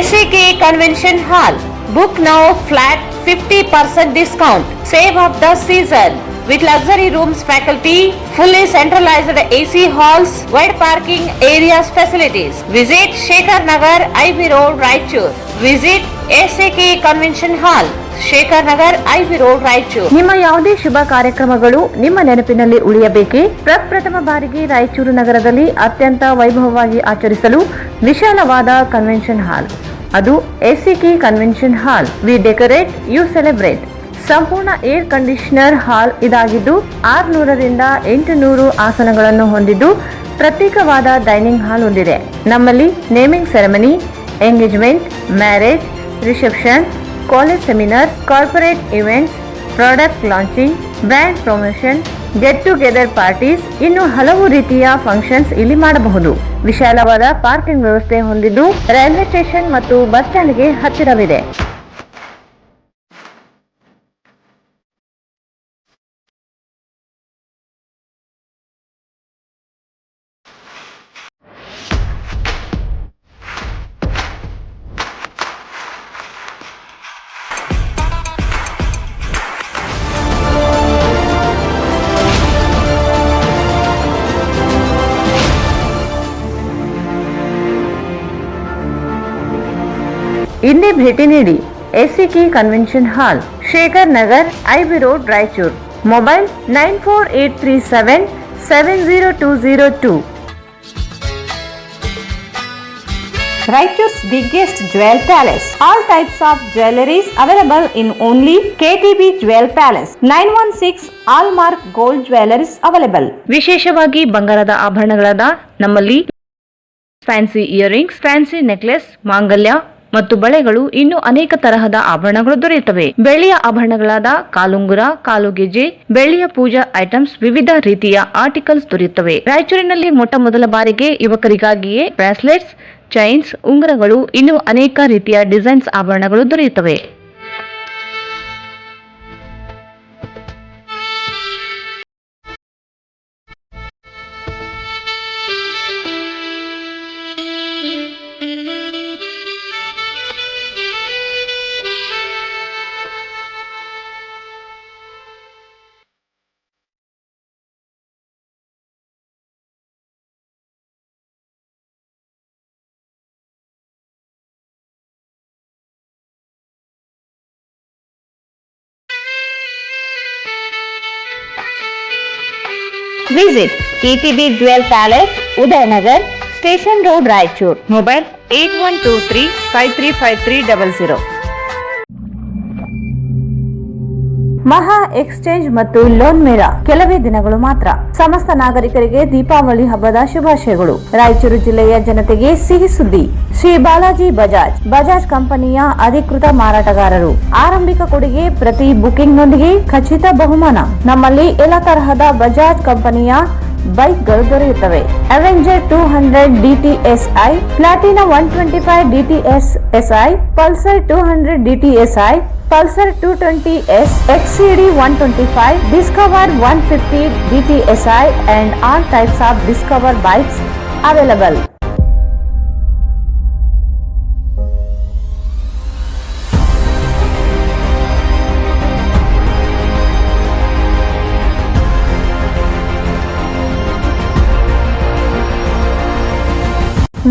Speaker 2: SAK Convention Hall. Book now, flat 50% discount. Save of the season. With luxury rooms, faculty, fully centralized AC halls, wide parking areas, facilities. Visit Shekhar Nagar, IB Road, Raichur. Visit SAK Convention Hall, Shekhar Nagar, IB road, Raichur. ನಿಮ್ಮ ಯಾವುದೇ ಶುಭ ಕಾರ್ಯಕ್ರಮಗಳು ನಿಮ್ಮ ನೆನಪಿನಲ್ಲಿ ಉಳಿಯಬೇಕೇ? ಪ್ರಪ್ರಥಮ ಬಾರಿಗೆ ರಾಯಚೂರು ನಗರದಲ್ಲಿ ಅತ್ಯಂತ ವೈಭವವಾಗಿ ಆಚರಿಸಲು ವಿಶಾಲವಾದ ಕನ್ವೆನ್ಷನ್ ಹಾಲ್, ಅದು SAK convention hall. We decorate, you celebrate. ಸಂಪೂರ್ಣ ಏರ್ ಕಂಡೀಷನರ್ ಹಾಲ್ ಇದಾಗಿದ್ದು 600 ರಿಂದ 800 ಆಸನಗಳನ್ನು ಹೊಂದಿದ್ದು ಪ್ರತ್ಯೇಕವಾದ ಡೈನಿಂಗ್ ಹಾಲ್ ಹೊಂದಿದೆ. ನಮ್ಮಲ್ಲಿ naming ceremony, engagement, marriage, reception, college seminars, corporate events, product launching, brand promotion, get together parties, ಇನ್ನು ಹಲವು ರೀತಿಯ ಫಂಕ್ಷನ್ಸ್ ಇಲ್ಲಿ ಮಾಡಬಹುದು. ವಿಶಾಲವಾದ ಪಾರ್ಕಿಂಗ್ ವ್ಯವಸ್ಥೆ ಹೊಂದಿದ್ದು ರೈಲ್ವೆ ಸ್ಟೇಷನ್ ಮತ್ತು ಬಸ್ ಸ್ಟ್ಯಾಂಡ್ಗೆ ಹತ್ತಿರವಿದೆ. ಇಲ್ಲಿ ಭೇಟಿ ನೀಡಿ. ACK convention hall, Shekhar Nagar, IB road, Raichur. Mobile 9483770202. Raichuru's biggest jewel palace. All types of jewelries available in only KTB Jewel Palace. 916 Allmark Gold Jewelries available. ವಿಶೇಷವಾಗಿ ಬಂಗಾರದ ಆಭರಣಗಳಾದ ನಮ್ಮಲ್ಲಿ ಫ್ಯಾನ್ಸಿ ಇಯರಿಂಗ್ಸ್, ಫ್ಯಾನ್ಸಿ ನೆಕ್ಲೆಸ್, ಮಾಂಗಲ್ಯ ಮತ್ತು ಬಳೆಗಳು, ಇನ್ನು ಅನೇಕ ತರಹದ ಆಭರಣಗಳು ದೊರೆಯುತ್ತವೆ. ಬೆಳ್ಳಿಯ ಆಭರಣಗಳಾದ ಕಾಲುಂಗುರ, ಕಾಲುಗೆಜೆ, ಬೆಳ್ಳಿಯ ಪೂಜಾ ಐಟಮ್ಸ್, ವಿವಿಧ ರೀತಿಯ ಆರ್ಟಿಕಲ್ಸ್ ದೊರೆಯುತ್ತವೆ. ರಾಯಚೂರಿನಲ್ಲಿ ಮೊಟ್ಟ ಮೊದಲ ಬಾರಿಗೆ ಯುವಕರಿಗಾಗಿಯೇ ಬ್ರಾಸ್ಲೆಟ್ಸ್, ಚೈನ್ಸ್, ಉಂಗುರಗಳು, ಇನ್ನು ಅನೇಕ ರೀತಿಯ ಡಿಸೈನ್ಸ್ ಆಭರಣಗಳು ದೊರೆಯುತ್ತವೆ. Visit KTB Jewel Palace, Udayanagar, Station Road, Raichur. Mobile 8123535300. ಮಹಾ ಎಕ್ಸ್ಚೇಂಜ್ ಮತ್ತು ಲೋನ್ ಮೇಳ ಕೆಲವೇ ದಿನಗಳು ಮಾತ್ರ. ಸಮಸ್ತ ನಾಗರಿಕರಿಗೆ ದೀಪಾವಳಿ ಹಬ್ಬದ ಶುಭಾಶಯಗಳು. ರಾಯಚೂರು ಜಿಲ್ಲೆಯ ಜನತೆಗೆ ಸಿಹಿ ಸುದ್ದಿ. ಶ್ರೀ ಬಾಲಾಜಿ ಬಜಾಜ್ ಕಂಪನಿಯ ಅಧಿಕೃತ ಮಾರಾಟಗಾರರು. ಆರಂಭಿಕ ಕೊಡುಗೆ ಪ್ರತಿ ಬುಕಿಂಗ್ ನೊಂದಿಗೆ ಖಚಿತ ಬಹುಮಾನ. ನಮ್ಮಲ್ಲಿ ಎಲ್ಲ ತರಹದ ಬಜಾಜ್ ಕಂಪನಿಯ ಬೈಕ್ಗಳು ದೊರೆಯುತ್ತವೆ. Avenger 200 DTSI, Platina 125 DTSI, Pulsar 200 DTSI, Pulsar 220S, XCD 125, Discover 150 DTSI and all types of Discover bikes available.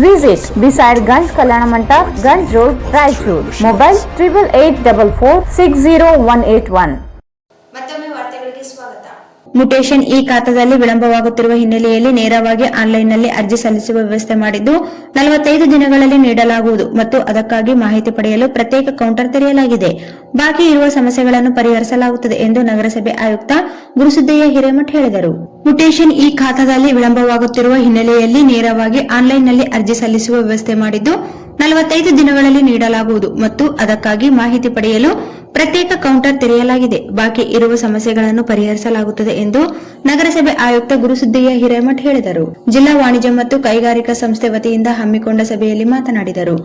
Speaker 2: Visit beside Ganj Kalyana Mandap, Ganj Road, Raichur. Mobile 8844600181.
Speaker 8: ಮತ್ತೊಮ್ಮೆ ವಾರ್ತೆಗಳಿಗೆ ಸ್ವಾಗತ.
Speaker 3: ಮ್ಯುಟೇಷನ್ ಈ ಖಾತಾದಲ್ಲಿ ವಿಳಂಬವಾಗುತ್ತಿರುವ ಹಿನ್ನೆಲೆಯಲ್ಲಿ ನೇರವಾಗಿ ಆನ್ಲೈನ್ನಲ್ಲಿ ಅರ್ಜಿ ಸಲ್ಲಿಸುವ ವ್ಯವಸ್ಥೆ ಮಾಡಿದ್ದು 45 ದಿನಗಳಲ್ಲಿ ನೀಡಲಾಗುವುದು ಮತ್ತು ಅದಕ್ಕಾಗಿ ಮಾಹಿತಿ ಪಡೆಯಲು ಪ್ರತ್ಯೇಕ ಕೌಂಟರ್ ತೆರೆಯಲಾಗಿದೆ. ಬಾಕಿ ಇರುವ ಸಮಸ್ಯೆಗಳನ್ನು ಪರಿಹರಿಸಲಾಗುತ್ತದೆ ಎಂದು ನಗರಸಭೆ ಆಯುಕ್ತ ಗುರುಸಿದ್ದಯ್ಯ ಹಿರೇಮಠ್ ಹೇಳಿದರು. ಮ್ಯುಟೇಷನ್ ಈ ಖಾತಾದಲ್ಲಿ ವಿಳಂಬವಾಗುತ್ತಿರುವ ಹಿನ್ನೆಲೆಯಲ್ಲಿ ನೇರವಾಗಿ ಆನ್ಲೈನ್ನಲ್ಲಿ ಅರ್ಜಿ ಸಲ್ಲಿಸುವ ವ್ಯವಸ್ಥೆ ಮಾಡಿದ್ದು 45 ದಿನಗಳಲ್ಲಿ ನೀಡಲಾಗುವುದು ಮತ್ತು ಅದಕ್ಕಾಗಿ ಮಾಹಿತಿ ಪಡೆಯಲು ಪ್ರತ್ಯೇಕ ಕೌಂಟರ್ ತೆರೆಯಲಾಗಿದೆ. ಬಾಕಿ ಇರುವ ಸಮಸ್ಯೆಗಳನ್ನು ಪರಿಹರಿಸಲಾಗುತ್ತದೆ ಎಂದು ನಗರಸಭೆ ಆಯುಕ್ತ ಗುರುಸಿದ್ದಯ್ಯ ಹಿರೇಮಠ್ ಹೇಳಿದರು. ಜಿಲ್ಲಾ ವಾಣಿಜ್ಯ ಮತ್ತು ಕೈಗಾರಿಕಾ ಸಂಸ್ಥೆ ವತಿಯಿಂದ ಹಮ್ಮಿಕೊಂಡ ಸಭೆಯಲ್ಲಿ ಮಾತನಾಡಿದರು.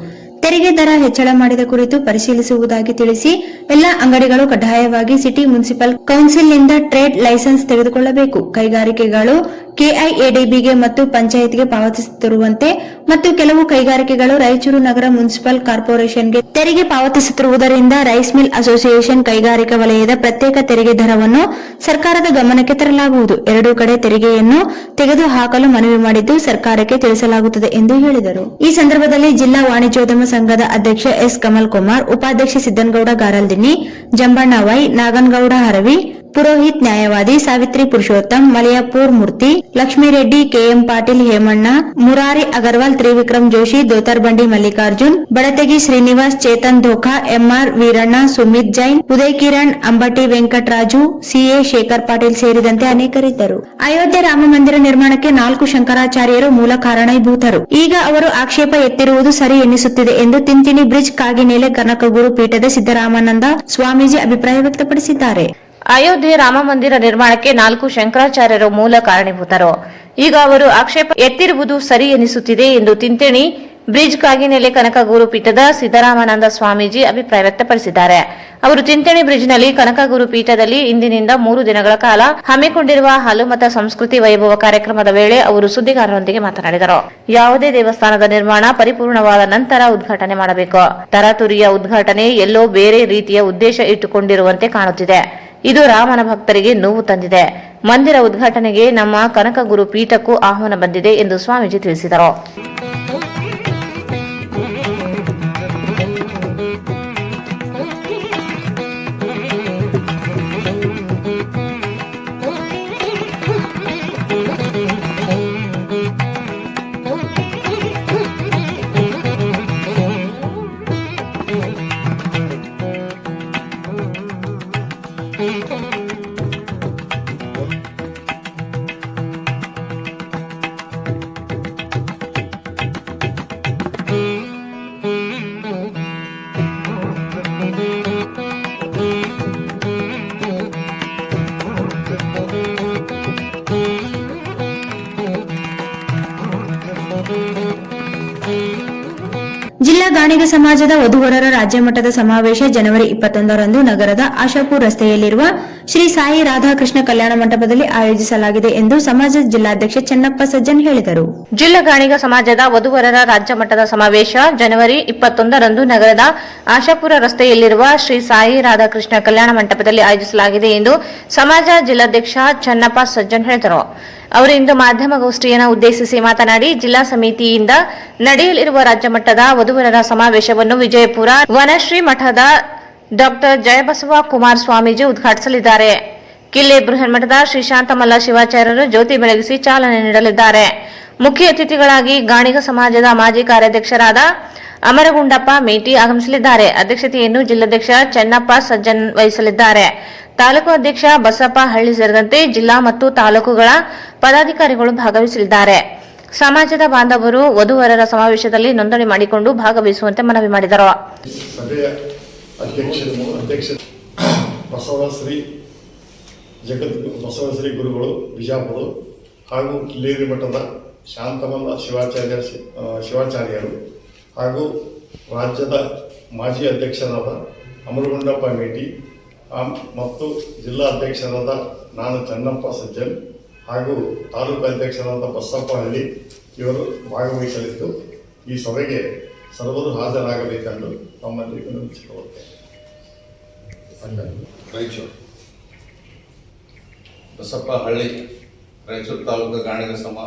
Speaker 3: ತೆರಿಗೆ ದರ ಹೆಚ್ಚಳ ಮಾಡಿದ ಕುರಿತು ಪರಿಶೀಲಿಸುವುದಾಗಿ ತಿಳಿಸಿ ಎಲ್ಲಾ ಅಂಗಡಿಗಳು ಕಡ್ಡಾಯವಾಗಿ ಸಿಟಿ ಮುನ್ಸಿಪಲ್ ಕೌನ್ಸಿಲ್ನಿಂದ ಟ್ರೇಡ್ ಲೈಸೆನ್ಸ್ ತೆಗೆದುಕೊಳ್ಳಬೇಕು. ಕೈಗಾರಿಕೆಗಳು ಕೆಐಎಡಿಬಿಗೆ ಮತ್ತು ಪಂಚಾಯತ್ಗೆ ಪಾವತಿಸುತ್ತಿರುವಂತೆ ಮತ್ತು ಕೆಲವು ಕೈಗಾರಿಕೆಗಳು ರಾಯಚೂರು ನಗರ ಮುನ್ಸಿಪಲ್ ಕಾರ್ಪೊರೇಷನ್ಗೆ ತೆರಿಗೆ ಪಾವತಿಸುತ್ತಿರುವುದರಿಂದ ರೈಸ್ ಮಿಲ್ ಅಸೋಸಿಯೇಷನ್ ಕೈಗಾರಿಕಾ ವಲಯದ ಪ್ರತ್ಯೇಕ ತೆರಿಗೆ ದರವನ್ನು ಸರ್ಕಾರದ ಗಮನಕ್ಕೆ ತರಲಾಗುವುದು. ಎರಡೂ ಕಡೆ ತೆರಿಗೆಯನ್ನು ತೆಗೆದುಹಾಕಲು ಮನವಿ ಮಾಡಿದ್ದು ಸರ್ಕಾರಕ್ಕೆ ತಿಳಿಸಲಾಗುತ್ತದೆ ಎಂದು ಹೇಳಿದರು. ಈ ಸಂದರ್ಭದಲ್ಲಿ ಜಿಲ್ಲಾ ವಾಣಿಜ್ಯೋದ್ಯಮ ಸಂಘದ ಅಧ್ಯಕ್ಷ ಎಸ್ ಕಮಲ್ ಕುಮಾರ್, ಉಪಾಧ್ಯಕ್ಷ ಸಿದ್ದನಗೌಡ ಗಾರಲ್ದಿನ್ನಿ, ಜಂಬಣ್ಣ ವೈ, ನಾಗನಗೌಡ ಹರವಿ, ಪುರೋಹಿತ್ ನ್ಯಾಯವಾದಿ, Savitri Purushottam, Malayapur Murthy, Lakshmireddy, KM Patil, Hemanna, Murari Agarwal, Trivikram Joshi, Dotarbandi Mallikarjun, Badatagi Srinivas, Chetan Dhoka, MR Veeranna, Sumit Jain, Uday Kiran, Ambati Venkataraju, CA Shekhar Patil ಸೇರಿದಂತೆ ಅನೇಕರಿದ್ದರು. ಅಯೋಧ್ಯೆ ರಾಮ ಮಂದಿರ ನಿರ್ಮಾಣಕ್ಕೆ 4 ಶಂಕರಾಚಾರ್ಯರು ಮೂಲ ಕಾರಣೀಭೂತರು. ಈಗ ಅವರು ಆಕ್ಷೇಪ ಎತ್ತಿರುವುದು ಸರಿ ಎನ್ನಿಸುತ್ತಿದೆ ಎಂದು ತಿಂತಿಣಿ ಬ್ರಿಡ್ಜ್ ಕಾಗಿನೆಲೆ ಕನಕಗುರು ಪೀಠದ ಸಿದ್ದರಾಮಾನಂದ ಸ್ವಾಮೀಜಿ ಅಭಿಪ್ರಾಯ ವ್ಯಕ್ತಪಡಿಸಿದ್ದಾರೆ.
Speaker 2: ಅಯೋಧ್ಯೆ ರಾಮ ಮಂದಿರ ನಿರ್ಮಾಣಕ್ಕೆ 4 ಶಂಕರಾಚಾರ್ಯರು ಮೂಲ ಕಾರಣೀಭೂತರು. ಈಗ ಅವರು ಆಕ್ಷೇಪ ಎತ್ತಿರುವುದು ಸರಿ ಎನಿಸುತ್ತಿದೆ ಎಂದು ತಿಂತೆಣಿ ಬ್ರಿಡ್ಜ್ ಕಾಗಿನೆಲೆ ಕನಕ ಗುರುಪೀಠದ ಸಿದ್ದರಾಮಾನಂದ ಸ್ವಾಮೀಜಿ ಅಭಿಪ್ರಾಯ ವ್ಯಕ್ತಪಡಿಸಿದ್ದಾರೆ. ಅವರು ತಿಂತೆಣಿ ಬ್ರಿಡ್ಜ್ನಲ್ಲಿ ಕನಕ ಗುರುಪೀಠದಲ್ಲಿ ಇಂದಿನಿಂದ 3 ದಿನಗಳ ಕಾಲ ಹಮ್ಮಿಕೊಂಡಿರುವ ಹಾಲುಮತ ಸಂಸ್ಕೃತಿ ವೈಭವ ಕಾರ್ಯಕ್ರಮದ ವೇಳೆ ಅವರು ಸುದ್ದಿಗಾರರೊಂದಿಗೆ ಮಾತನಾಡಿದರು. ಯಾವುದೇ ದೇವಸ್ಥಾನದ ನಿರ್ಮಾಣ ಪರಿಪೂರ್ಣವಾದ ನಂತರ ಉದ್ಘಾಟನೆ ಮಾಡಬೇಕು. ತರಾತುರಿಯ ಉದ್ಘಾಟನೆ ಎಲ್ಲೋ ಬೇರೆ ರೀತಿಯ ಉದ್ದೇಶ ಇಟ್ಟುಕೊಂಡಿರುವಂತೆ ಕಾಣುತ್ತಿದೆ. ಇದು ರಾಮನ ಭಕ್ತರಿಗೆ ನೋವು ತಂದಿದೆ. ಮಂದಿರ ಉದ್ಘಾಟನೆಗೆ ನಮ್ಮ ಕನಕ ಗುರು ಪೀಠಕ್ಕೂ ಆಹ್ವಾನ ಬಂದಿದೆ ಎಂದು ಸ್ವಾಮೀಜಿ ತಿಳಿಸಿದರು.
Speaker 3: ಜಿಲ್ಲಾ ಗಾಣಿಗ ಸಮಾಜದ ವಧುವರರ ರಾಜ್ಯ ಮಟ್ಟದ ಸಮಾವೇಶ ಜನವರಿ 21ರಂದು ನಗರದ ಆಶಾಪುರ ರಸ್ತೆಯಲ್ಲಿರುವ ಶ್ರೀ ಸಾಯಿ ರಾಧಾಕೃಷ್ಣ ಕಲ್ಯಾಣ ಮಂಟಪದಲ್ಲಿ ಆಯೋಜಿಸಲಾಗಿದೆ ಎಂದು ಸಮಾಜದ ಜಿಲ್ಲಾಧ್ಯಕ್ಷ ಚೆನ್ನಪ್ಪ ಸಜ್ಜನ್ ಹೇಳಿದರು.
Speaker 2: ಜಿಲ್ಲಾ ಗಾಣಿಗ ಸಮಾಜದ ವಧುವರರ ರಾಜ್ಯ ಮಟ್ಟದ ಸಮಾವೇಶ ಜನವರಿ 21ರಂದು ನಗರದ ಆಶಾಪುರ ರಸ್ತೆಯಲ್ಲಿರುವ ಶ್ರೀ ಸಾಯಿ ರಾಧಾಕೃಷ್ಣ ಕಲ್ಯಾಣ ಮಂಟಪದಲ್ಲಿ ಆಯೋಜಿಸಲಾಗಿದೆ ಎಂದು ಸಮಾಜ ಜಿಲ್ಲಾಧ್ಯಕ್ಷ ಚೆನ್ನಪ್ಪ ಸಜ್ಜನ್ ಹೇಳಿದರು. ಅವರು ಇಂದು ಮಾಧ್ಯಮಗೋಷ್ಠಿಯನ್ನು ಉದ್ದೇಶಿಸಿ ಮಾತನಾಡಿ, ಜಿಲ್ಲಾ ಸಮಿತಿಯಿಂದ ನಡೆಯಲಿರುವ ರಾಜ್ಯ ಮಟ್ಟದ ವಧುವರರ ಸಮಾವೇಶವನ್ನು ವಿಜಯಪುರ ವನಶ್ರೀ ಮಠದ ಡಾ ಜಯಬಸವ ಕುಮಾರ್ ಸ್ವಾಮೀಜಿ ಉದ್ಘಾಟಿಸಲಿದ್ದಾರೆ. ಕಿಲ್ಲೆ ಬೃಹನ್ಮಠದ ಶ್ರೀ ಶಾಂತಮಲ್ಲ ಶಿವಾಚಾರ್ಯರು ಜ್ಯೋತಿ ಬೆಳಗಿಸಿ ಚಾಲನೆ ನೀಡಲಿದ್ದಾರೆ. ಮುಖ್ಯ ಅತಿಥಿಗಳಾಗಿ ಗಾಣಿಗ ಸಮಾಜದ ಮಾಜಿ ಕಾರ್ಯಾಧ್ಯಕ್ಷರಾದ ಅಮರಗುಂಡಪ್ಪ ಮೇಟಿ ಆಗಮಿಸಲಿದ್ದಾರೆ. ಅಧ್ಯಕ್ಷತೆಯನ್ನು ಜಿಲ್ಲಾಧ್ಯಕ್ಷ ಚೆನ್ನಪ್ಪ ಸಜ್ಜನ್ ವಹಿಸಲಿದ್ದಾರೆ. ತಾಲೂಕು ಅಧ್ಯಕ್ಷ ಬಸಪ್ಪ ಹಳ್ಳಿ ಸೇರಿದಂತೆ ಜಿಲ್ಲಾ ಮತ್ತು ತಾಲೂಕುಗಳ ಪದಾಧಿಕಾರಿಗಳು ಭಾಗವಹಿಸಲಿದ್ದಾರೆ. ಸಮಾಜದ ಬಾಂಧವರು ವಧುವರರ ಸಮಾವೇಶದಲ್ಲಿ ನೋಂದಣಿ ಮಾಡಿಕೊಂಡು ಭಾಗವಹಿಸುವಂತೆ ಮನವಿ ಮಾಡಿದರು.
Speaker 9: ಸಭೆಯ ಅಧ್ಯಕ್ಷ ಬಸವಶ್ರೀ ಗುರುಗಳು ಬಿಜಾಪುರ ಹಾಗೂ ಕಿಲ್ಲೇರಿ ಮಠದ ಶಾಂತಮಲ್ಲ ಶಿವಾಚಾರ್ಯರು ಹಾಗೂ ರಾಜ್ಯದ ಮಾಜಿ ಅಧ್ಯಕ್ಷರಾದ ಅಮರಗುಂಡಪ್ಪ ಮೇಟಿ ಮತ್ತು ಜಿಲ್ಲಾ ಅಧ್ಯಕ್ಷರಾದ ನಾನು ಚೆನ್ನಪ್ಪ ಸಜ್ಜನ್ ಹಾಗೂ ತಾಲೂಕು ಅಧ್ಯಕ್ಷರಾದ ಬಸಪ್ಪ ಹಳ್ಳಿ ಇವರು ಭಾಗವಹಿಸಲಿದ್ದು ಈ ಸಭೆಗೆ ಸರ್ವರು ಹಾಜರಾಗಬೇಕೆಂದು ತಮ್ಮಲ್ಲಿ ವಿನಂತಿಸಿಕೊಳ್ಳುತ್ತೇನೆ.
Speaker 4: ರಾಯಚೂರು ಬಸಪ್ಪ ಹಳ್ಳಿ ರಾಯಚೂರು ತಾಲೂಕು ಗಾಣಿಗ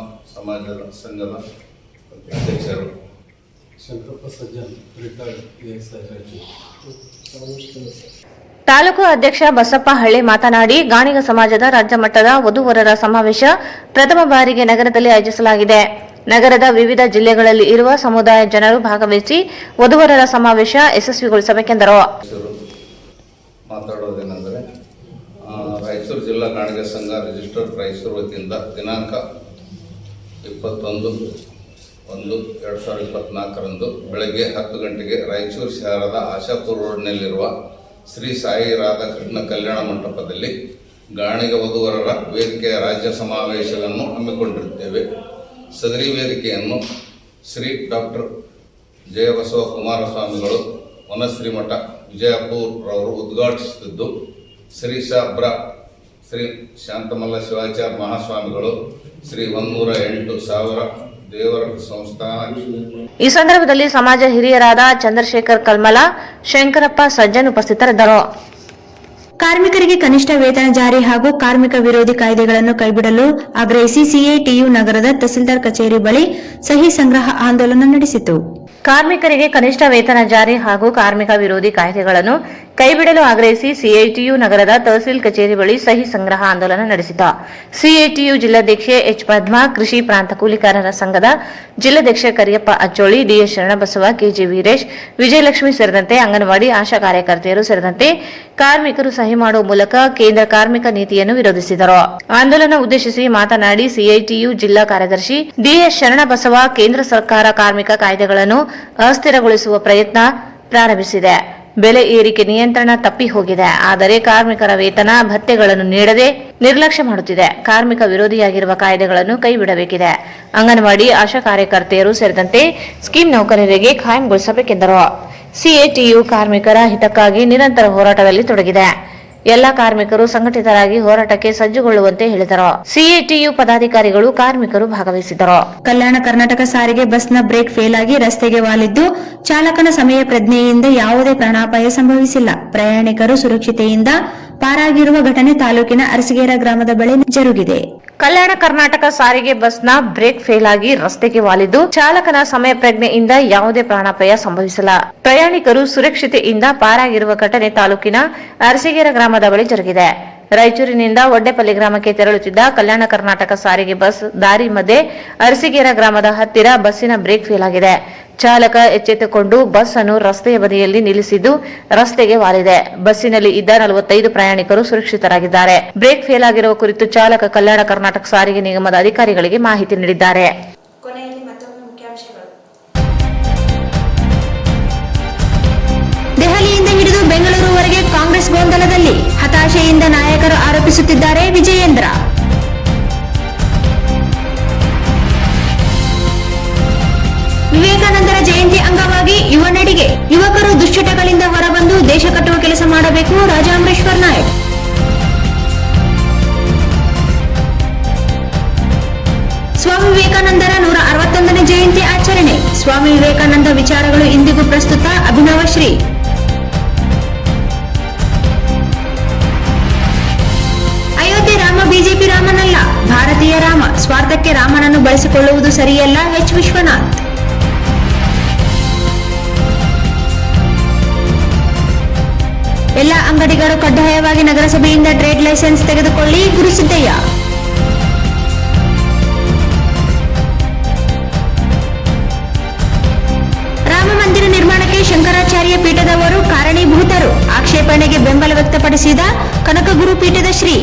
Speaker 4: ಸಮಾಜದ ಸಂಘದ ಅಧ್ಯಕ್ಷರು.
Speaker 9: ಶಂಕರಪ್ಪ ಸಜ್ಜನ್
Speaker 2: ತಾಲೂಕು ಅಧ್ಯಕ್ಷ ಬಸಪ್ಪ ಹಳ್ಳಿ ಮಾತನಾಡಿ, ಗಾಣಿಗ ಸಮಾಜದ ರಾಜ್ಯ ಮಟ್ಟದ ವಧುವರರ ಸಮಾವೇಶ ಪ್ರಥಮ ಬಾರಿಗೆ ನಗರದಲ್ಲಿ ಆಯೋಜಿಸಲಾಗಿದೆ. ನಗರದ ವಿವಿಧ ಜಿಲ್ಲೆಗಳಲ್ಲಿ ಇರುವ ಸಮುದಾಯ ಜನರು ಭಾಗವಹಿಸಿ ವಧುವರರ ಸಮಾವೇಶ ಯಶಸ್ವಿಗೊಳಿಸಬೇಕೆಂದರು.
Speaker 4: ಮಾತಾಡೋದೇನೆಂದರೆ, ರಾಯಚೂರು ಜಿಲ್ಲಾ ಗಾಣಿಗ ಸಂಘ ರಿಜಿಸ್ಟರ್ಡ್ ರಾಯಚೂರು ವತಿಯಿಂದ ದಿನಾಂಕ 21/1/2024ರಂದು ಬೆಳಗ್ಗೆ 10 ಗಂಟೆಗೆ ರಾಯಚೂರು ಶಹರದ ಆಶಾಪುರ ರೋಡ್ನಲ್ಲಿರುವ ಶ್ರೀ ಸಾಯಿ ರಾಧಾಕೃಷ್ಣ ಕಲ್ಯಾಣ ಮಂಟಪದಲ್ಲಿ ಗಾಣಿಗ ವಧುವರರ ವೇದಿಕೆಯ ರಾಜ್ಯ ಸಮಾವೇಶವನ್ನು ಹಮ್ಮಿಕೊಂಡಿರುತ್ತೇವೆ. ಸದರಿ ವೇದಿಕೆಯನ್ನು ಶ್ರೀ ಡಾಕ್ಟರ್ ಜಯಬಸವ ಕುಮಾರ ಸ್ವಾಮಿಗಳು ವನಶ್ರೀ ಮಠ ವಿಜಯಪುರವರು ಉದ್ಘಾಟಿಸುತ್ತಿದ್ದು, ಶ್ರೀ ಶ್ರೀ ಶಾಂತಮಲ್ಲ ಶಿವಾಚಾರ್ಯ ಮಹಾಸ್ವಾಮಿಗಳು ಶ್ರೀ 108,000 ದೇವರ ಸಂಸ್ಥಾನ.
Speaker 2: ಈ ಸಂದರ್ಭದಲ್ಲಿ ಸಮಾಜ ಹಿರಿಯರಾದ ಚಂದ್ರಶೇಖರ್ ಕಲ್ಮಲ, ಶಂಕರಪ್ಪ ಸಜ್ಜನ್ ಉಪಸ್ಥಿತರಿದ್ದರು.
Speaker 3: ಕಾರ್ಮಿಕರಿಗೆ ಕನಿಷ್ಠ ವೇತನ ಜಾರಿ ಹಾಗೂ ಕಾರ್ಮಿಕ ವಿರೋಧಿ ಕಾಯ್ದೆಗಳನ್ನು ಕೈಬಿಡಲು ಆಗ್ರಹಿಸಿ ಸಿಐಟಿಯು ನಗರದ ತಹಸೀಲ್ದಾರ್ ಕಚೇರಿ ಬಳಿ ಸಹಿ ಸಂಗ್ರಹ ಆಂದೋಲನ ನಡೆಸಿತು.
Speaker 2: ಕಾರ್ಮಿಕರಿಗೆ ಕನಿಷ್ಠ ವೇತನ ಜಾರಿ ಹಾಗೂ ಕಾರ್ಮಿಕ ವಿರೋಧಿ ಕಾಯ್ದೆಗಳನ್ನು ಕೈಬಿಡಲು ಆಗ್ರಹಿಸಿ ಸಿಐಟಿಯು ನಗರದ ತಹಸೀಲ್ ಕಚೇರಿ ಬಳಿ ಸಹಿ ಸಂಗ್ರಹ ಆಂದೋಲನ ನಡೆಸಿತು. ಸಿಐಟಿಯು ಜಿಲ್ಲಾಧ್ಯಕ್ಷೆ ಎಚ್ ಪದ್ಮಾ, ಕೃಷಿ ಪ್ರಾಂತ ಕೂಲಿಕಾರರ ಸಂಘದ ಜಿಲ್ಲಾಧ್ಯಕ್ಷ ಕರಿಯಪ್ಪ ಅಚ್ಚೋಳಿ, ಡಿಎಸ್ ಶರಣಬಸವ, ಕೆಜಿ ವೀರೇಶ್, ವಿಜಯಲಕ್ಷ್ಮಿ ಸೇರಿದಂತೆ ಅಂಗನವಾಡಿ ಆಶಾ ಕಾರ್ಯಕರ್ತೆಯರು ಸೇರಿದಂತೆ ಕಾರ್ಮಿಕರು ಸಹಿ ಮಾಡುವ ಮೂಲಕ ಕೇಂದ್ರ ಕಾರ್ಮಿಕ ನೀತಿಯನ್ನು ವಿರೋಧಿಸಿದರು. ಆಂದೋಲನ ಉದ್ದೇಶಿಸಿ ಮಾತನಾಡಿ ಸಿಐಟಿಯು ಜಿಲ್ಲಾ ಕಾರ್ಯದರ್ಶಿ ಡಿಎಸ್ ಶರಣಬಸವ, ಕೇಂದ್ರ ಸರ್ಕಾರ ಕಾರ್ಮಿಕ ಕಾಯ್ದೆಗಳನ್ನು ಅಸ್ಥಿರಗೊಳಿಸುವ ಪ್ರಯತ್ನ ಪ್ರಾರಂಭಿಸಿದೆ. ಬೆಲೆ ಏರಿಕೆ ನಿಯಂತ್ರಣ ತಪ್ಪಿ ಹೋಗಿದೆ. ಆದರೆ ಕಾರ್ಮಿಕರ ವೇತನ ಭತ್ಯೆಗಳನ್ನು ನೀಡದೆ ನಿರ್ಲಕ್ಷ್ಯ ಮಾಡುತ್ತಿದೆ. ಕಾರ್ಮಿಕ ವಿರೋಧಿಯಾಗಿರುವ ಕಾಯ್ದೆಗಳನ್ನು ಕೈಬಿಡಬೇಕಿದೆ. ಅಂಗನವಾಡಿ ಆಶಾ ಕಾರ್ಯಕರ್ತೆಯರು ಸೇರಿದಂತೆ ಸ್ಕೀಮ್ ನೌಕರರಿಗೆ ಖಾಯಂಗೊಳಿಸಬೇಕೆಂದರು. ಸಿಎಟಿಯು ಕಾರ್ಮಿಕರ ಹಿತಕ್ಕಾಗಿ ನಿರಂತರ ಹೋರಾಟದಲ್ಲಿ ತೊಡಗಿದೆ. ಎಲ್ಲ ಕಾರ್ಮಿಕರು ಸಂಘಟಿತರಾಗಿ ಹೋರಾಟಕ್ಕೆ ಸಜ್ಜುಗೊಳ್ಳುವಂತೆ ಹೇಳಿದರು. ಸಿಎಟಿಯು ಪದಾಧಿಕಾರಿಗಳು, ಕಾರ್ಮಿಕರು ಭಾಗವಹಿಸಿದ್ದರು.
Speaker 3: ಕಲ್ಯಾಣ ಕರ್ನಾಟಕ ಸಾರಿಗೆ ಬಸ್ನ ಬ್ರೇಕ್ ಫೇಲ್ ಆಗಿ ರಸ್ತೆಗೆ ವಾಲಿದ್ದು, ಚಾಲಕನ ಸಮಯ ಪ್ರಜ್ಞೆಯಿಂದ ಯಾವುದೇ ಪ್ರಾಣಾಪಾಯ ಸಂಭವಿಸಿಲ್ಲ. ಪ್ರಯಾಣಿಕರು ಸುರಕ್ಷತೆಯಿಂದ ಪಾರಾಗಿರುವ ಘಟನೆ ತಾಲೂಕಿನ ಅರಸಿಗೇರ ಗ್ರಾಮದ ಬಳಿ ಜರುಗಿದೆ.
Speaker 2: ಕಲ್ಯಾಣ ಕರ್ನಾಟಕ ಸಾರಿಗೆ ಬಸ್ನ ಬ್ರೇಕ್ ಫೇಲ್ ಆಗಿ ರಸ್ತೆಗೆ ವಾಲಿದ್ದು, ಚಾಲಕನ ಸಮಯ ಪ್ರಜ್ಞೆಯಿಂದ ಯಾವುದೇ ಪ್ರಾಣಾಪಾಯ ಸಂಭವಿಸಿಲ್ಲ. ಪ್ರಯಾಣಿಕರು ಸುರಕ್ಷತೆಯಿಂದ ಪಾರಾಗಿರುವ ಘಟನೆ ತಾಲೂಕಿನ ಅರಸಿಗೇರ ಗ್ರಾಮದ ಬಳಿ ಜರುಗಿದೆ. ರಾಯಚೂರಿನಿಂದ ಒಡ್ಡೆಪಲ್ಲಿ ಗ್ರಾಮಕ್ಕೆ ತೆರಳುತ್ತಿದ್ದ ಕಲ್ಯಾಣ ಕರ್ನಾಟಕ ಸಾರಿಗೆ ಬಸ್ ದಾರಿ ಮಧ್ಯೆ ಅರಸಿಗೇರ ಗ್ರಾಮದ ಹತ್ತಿರ ಬಸ್ಸಿನ ಬ್ರೇಕ್ ಫೇಲ್ ಆಗಿದೆ. ಚಾಲಕ ಎಚ್ಚೆತ್ತುಕೊಂಡು ಬಸ್ ಅನ್ನು ರಸ್ತೆಯ ಬದಿಯಲ್ಲಿ ನಿಲ್ಲಿಸಿದ್ದು ರಸ್ತೆಗೆ ವಾಲಿದೆ. ಬಸ್ಸಿನಲ್ಲಿ ಇದ್ದ 45 ಪ್ರಯಾಣಿಕರು ಸುರಕ್ಷಿತರಾಗಿದ್ದಾರೆ. ಬ್ರೇಕ್ ಫೇಲ್ ಆಗಿರುವ ಕುರಿತು ಚಾಲಕ ಕಲ್ಯಾಣ ಕರ್ನಾಟಕ ಸಾರಿಗೆ ನಿಗಮದ ಅಧಿಕಾರಿಗಳಿಗೆ ಮಾಹಿತಿ ನೀಡಿದ್ದಾರೆ.
Speaker 8: ಕೊನೆಯಲ್ಲಿ ಮತ್ತೊಮ್ಮೆ ಮುಖ್ಯಾಂಶಗಳು.
Speaker 3: ದೆಹಲಿಯಿಂದ ಹಿಡಿದು ಬೆಂಗಳೂರುವರೆಗೆ ಕಾಂಗ್ರೆಸ್ ಗೊಂದಲದಲ್ಲಿ, ಹತಾಶೆಯಿಂದ ನಾಯಕರು ಆರೋಪಿಸುತ್ತಿದ್ದಾರೆ ವಿಜಯೇಂದ್ರ. ವಿವೇಕಾನಂದರ ಜಯಂತಿ ಅಂಗವಾಗಿ ಯುವ ನಡಿಗೆ, ಯುವಕರು ದುಶ್ಚಟಗಳಿಂದ ಹೊರಬಂದು ದೇಶ ಕಟ್ಟುವ ಕೆಲಸ ಮಾಡಬೇಕು, ರಾಜಾ ಅಮರೇಶ್ವರ್ ನಾಯಕ್. ಸ್ವಾಮಿ ವಿವೇಕಾನಂದರ 161ನೇ ಜಯಂತಿ ಆಚರಣೆ, ಸ್ವಾಮಿ ವಿವೇಕಾನಂದ ವಿಚಾರಗಳು ಇಂದಿಗೂ ಪ್ರಸ್ತುತ, ಅಭಿನವ ಶ್ರೀ. ಅಯೋಧ್ಯೆ ರಾಮ ಬಿಜೆಪಿ ರಾಮನಲ್ಲ, ಭಾರತೀಯ ರಾಮ, ಸ್ವಾರ್ಥಕ್ಕೆ ರಾಮನನ್ನು ಬಳಸಿಕೊಳ್ಳುವುದು ಸರಿಯಲ್ಲ, ಎಚ್ ವಿಶ್ವನಾಥ್. ಎಲ್ಲ ಅಂಗಡಿಗಳು ಕಡ್ಡಾಯವಾಗಿ ನಗರಸಭೆಯಿಂದ ಟ್ರೇಡ್ ಲೈಸೆನ್ಸ್ ತೆಗೆದುಕೊಳ್ಳಿ, ಗುರುಸಿದ್ದಯ್ಯ. ರಾಮ ಮಂದಿರ ನಿರ್ಮಾಣಕ್ಕೆ ಶಂಕರಾಚಾರ್ಯ ಪೀಠದವರು ಕಾರಣೀಭೂತರು, ಆಕ್ಷೇಪಣೆಗೆ ಬೆಂಬಲ ವ್ಯಕ್ತಪಡಿಸಿದ ಕನಕಗುರು ಪೀಠದ ಶ್ರೀ.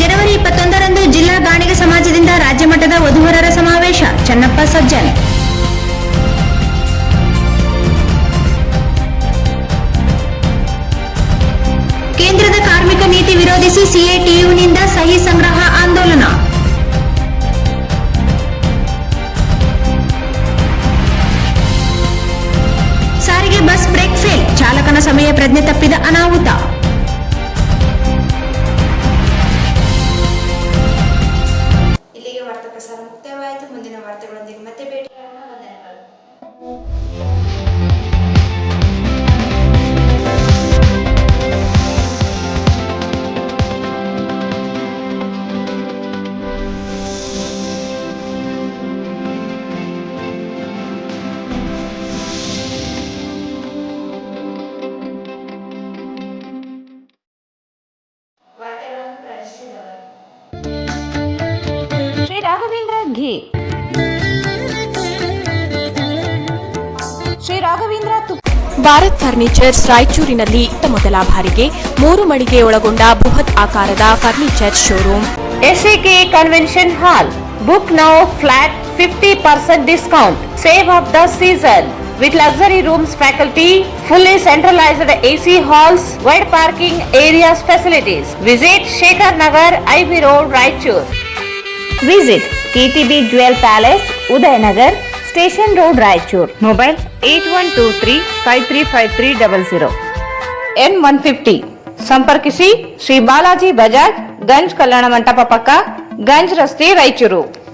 Speaker 3: ಜನವರಿ 21ರಂದು ಜಿಲ್ಲಾ ಗಾಣಿಗ ಸಮಾಜದಿಂದ ರಾಜ್ಯಮಟ್ಟದ ವಧುವರರ ಸಮಾವೇಶ, ಚನ್ನಪ್ಪ ಸಜ್ಜನ್. ಕೇಂದ್ರದ ಕಾರ್ಮಿಕ ನೀತಿ ವಿರೋಧಿಸಿ ಸಿಎಟಿಯುನಿಂದ ಸಹಿ ಸಂಗ್ರಹ ಆಂದೋಲನ. ಸಾರಿಗೆ ಬಸ್ ಬ್ರೇಕ್ ಫೇಲ್, ಚಾಲಕನ ಸಮಯ ಪ್ರಜ್ಞೆ ತಪ್ಪಿದ ಅನಾಹುತ.
Speaker 8: ಇಲ್ಲಿಗೆ ವಾರ್ತಾ ಪ್ರಸಾರ ಮುಕ್ತಾಯವಾಯಿತು. ಮುಂದಿನ ವಾರ್ತೆಗಳೊಂದಿಗೆ ಮತ್ತೆ ಭೇಟಿಯಾಗೋಣ. ವಂದನೆಗಳು.
Speaker 2: ಶ್ರೀ ರಾಘವೇಂದ್ರ ಘೀ, ಶ್ರೀ ರಾಘವೇಂದ್ರ ತುಪ್ಪ.
Speaker 1: ಭಾರತ್ ಫರ್ನಿಚರ್ಸ್ ರಾಯಚೂರಿನಲ್ಲಿ ಮೊದಲ ಬಾರಿಗೆ 3 ಮಳಿಗೆ ಒಳಗೊಂಡ ಬೃಹತ್ ಆಕಾರದ furniture showroom.
Speaker 2: SAK convention hall. Book now flat 50% discount. Save of the season. With luxury rooms, faculty, fully centralized AC halls, wide parking areas facilities. Visit Shekhar Nagar, IB Road, Raichur. Visit KTB Jewel Palace, Udayanagar, Station Road, Raichur. Mobile 8123535300. N150. ಸಂಪರ್ಕಿಸಿ ಶ್ರೀ ಬಾಲಾಜಿ ಬಜಾಜ್, ಗಂಜ್ ಕಲ್ಯಾಣ ಮಂಟಪ ಪಕ್ಕ, ಗಂಜ್ ರಸ್ತೆ, ರಾಯಚೂರು.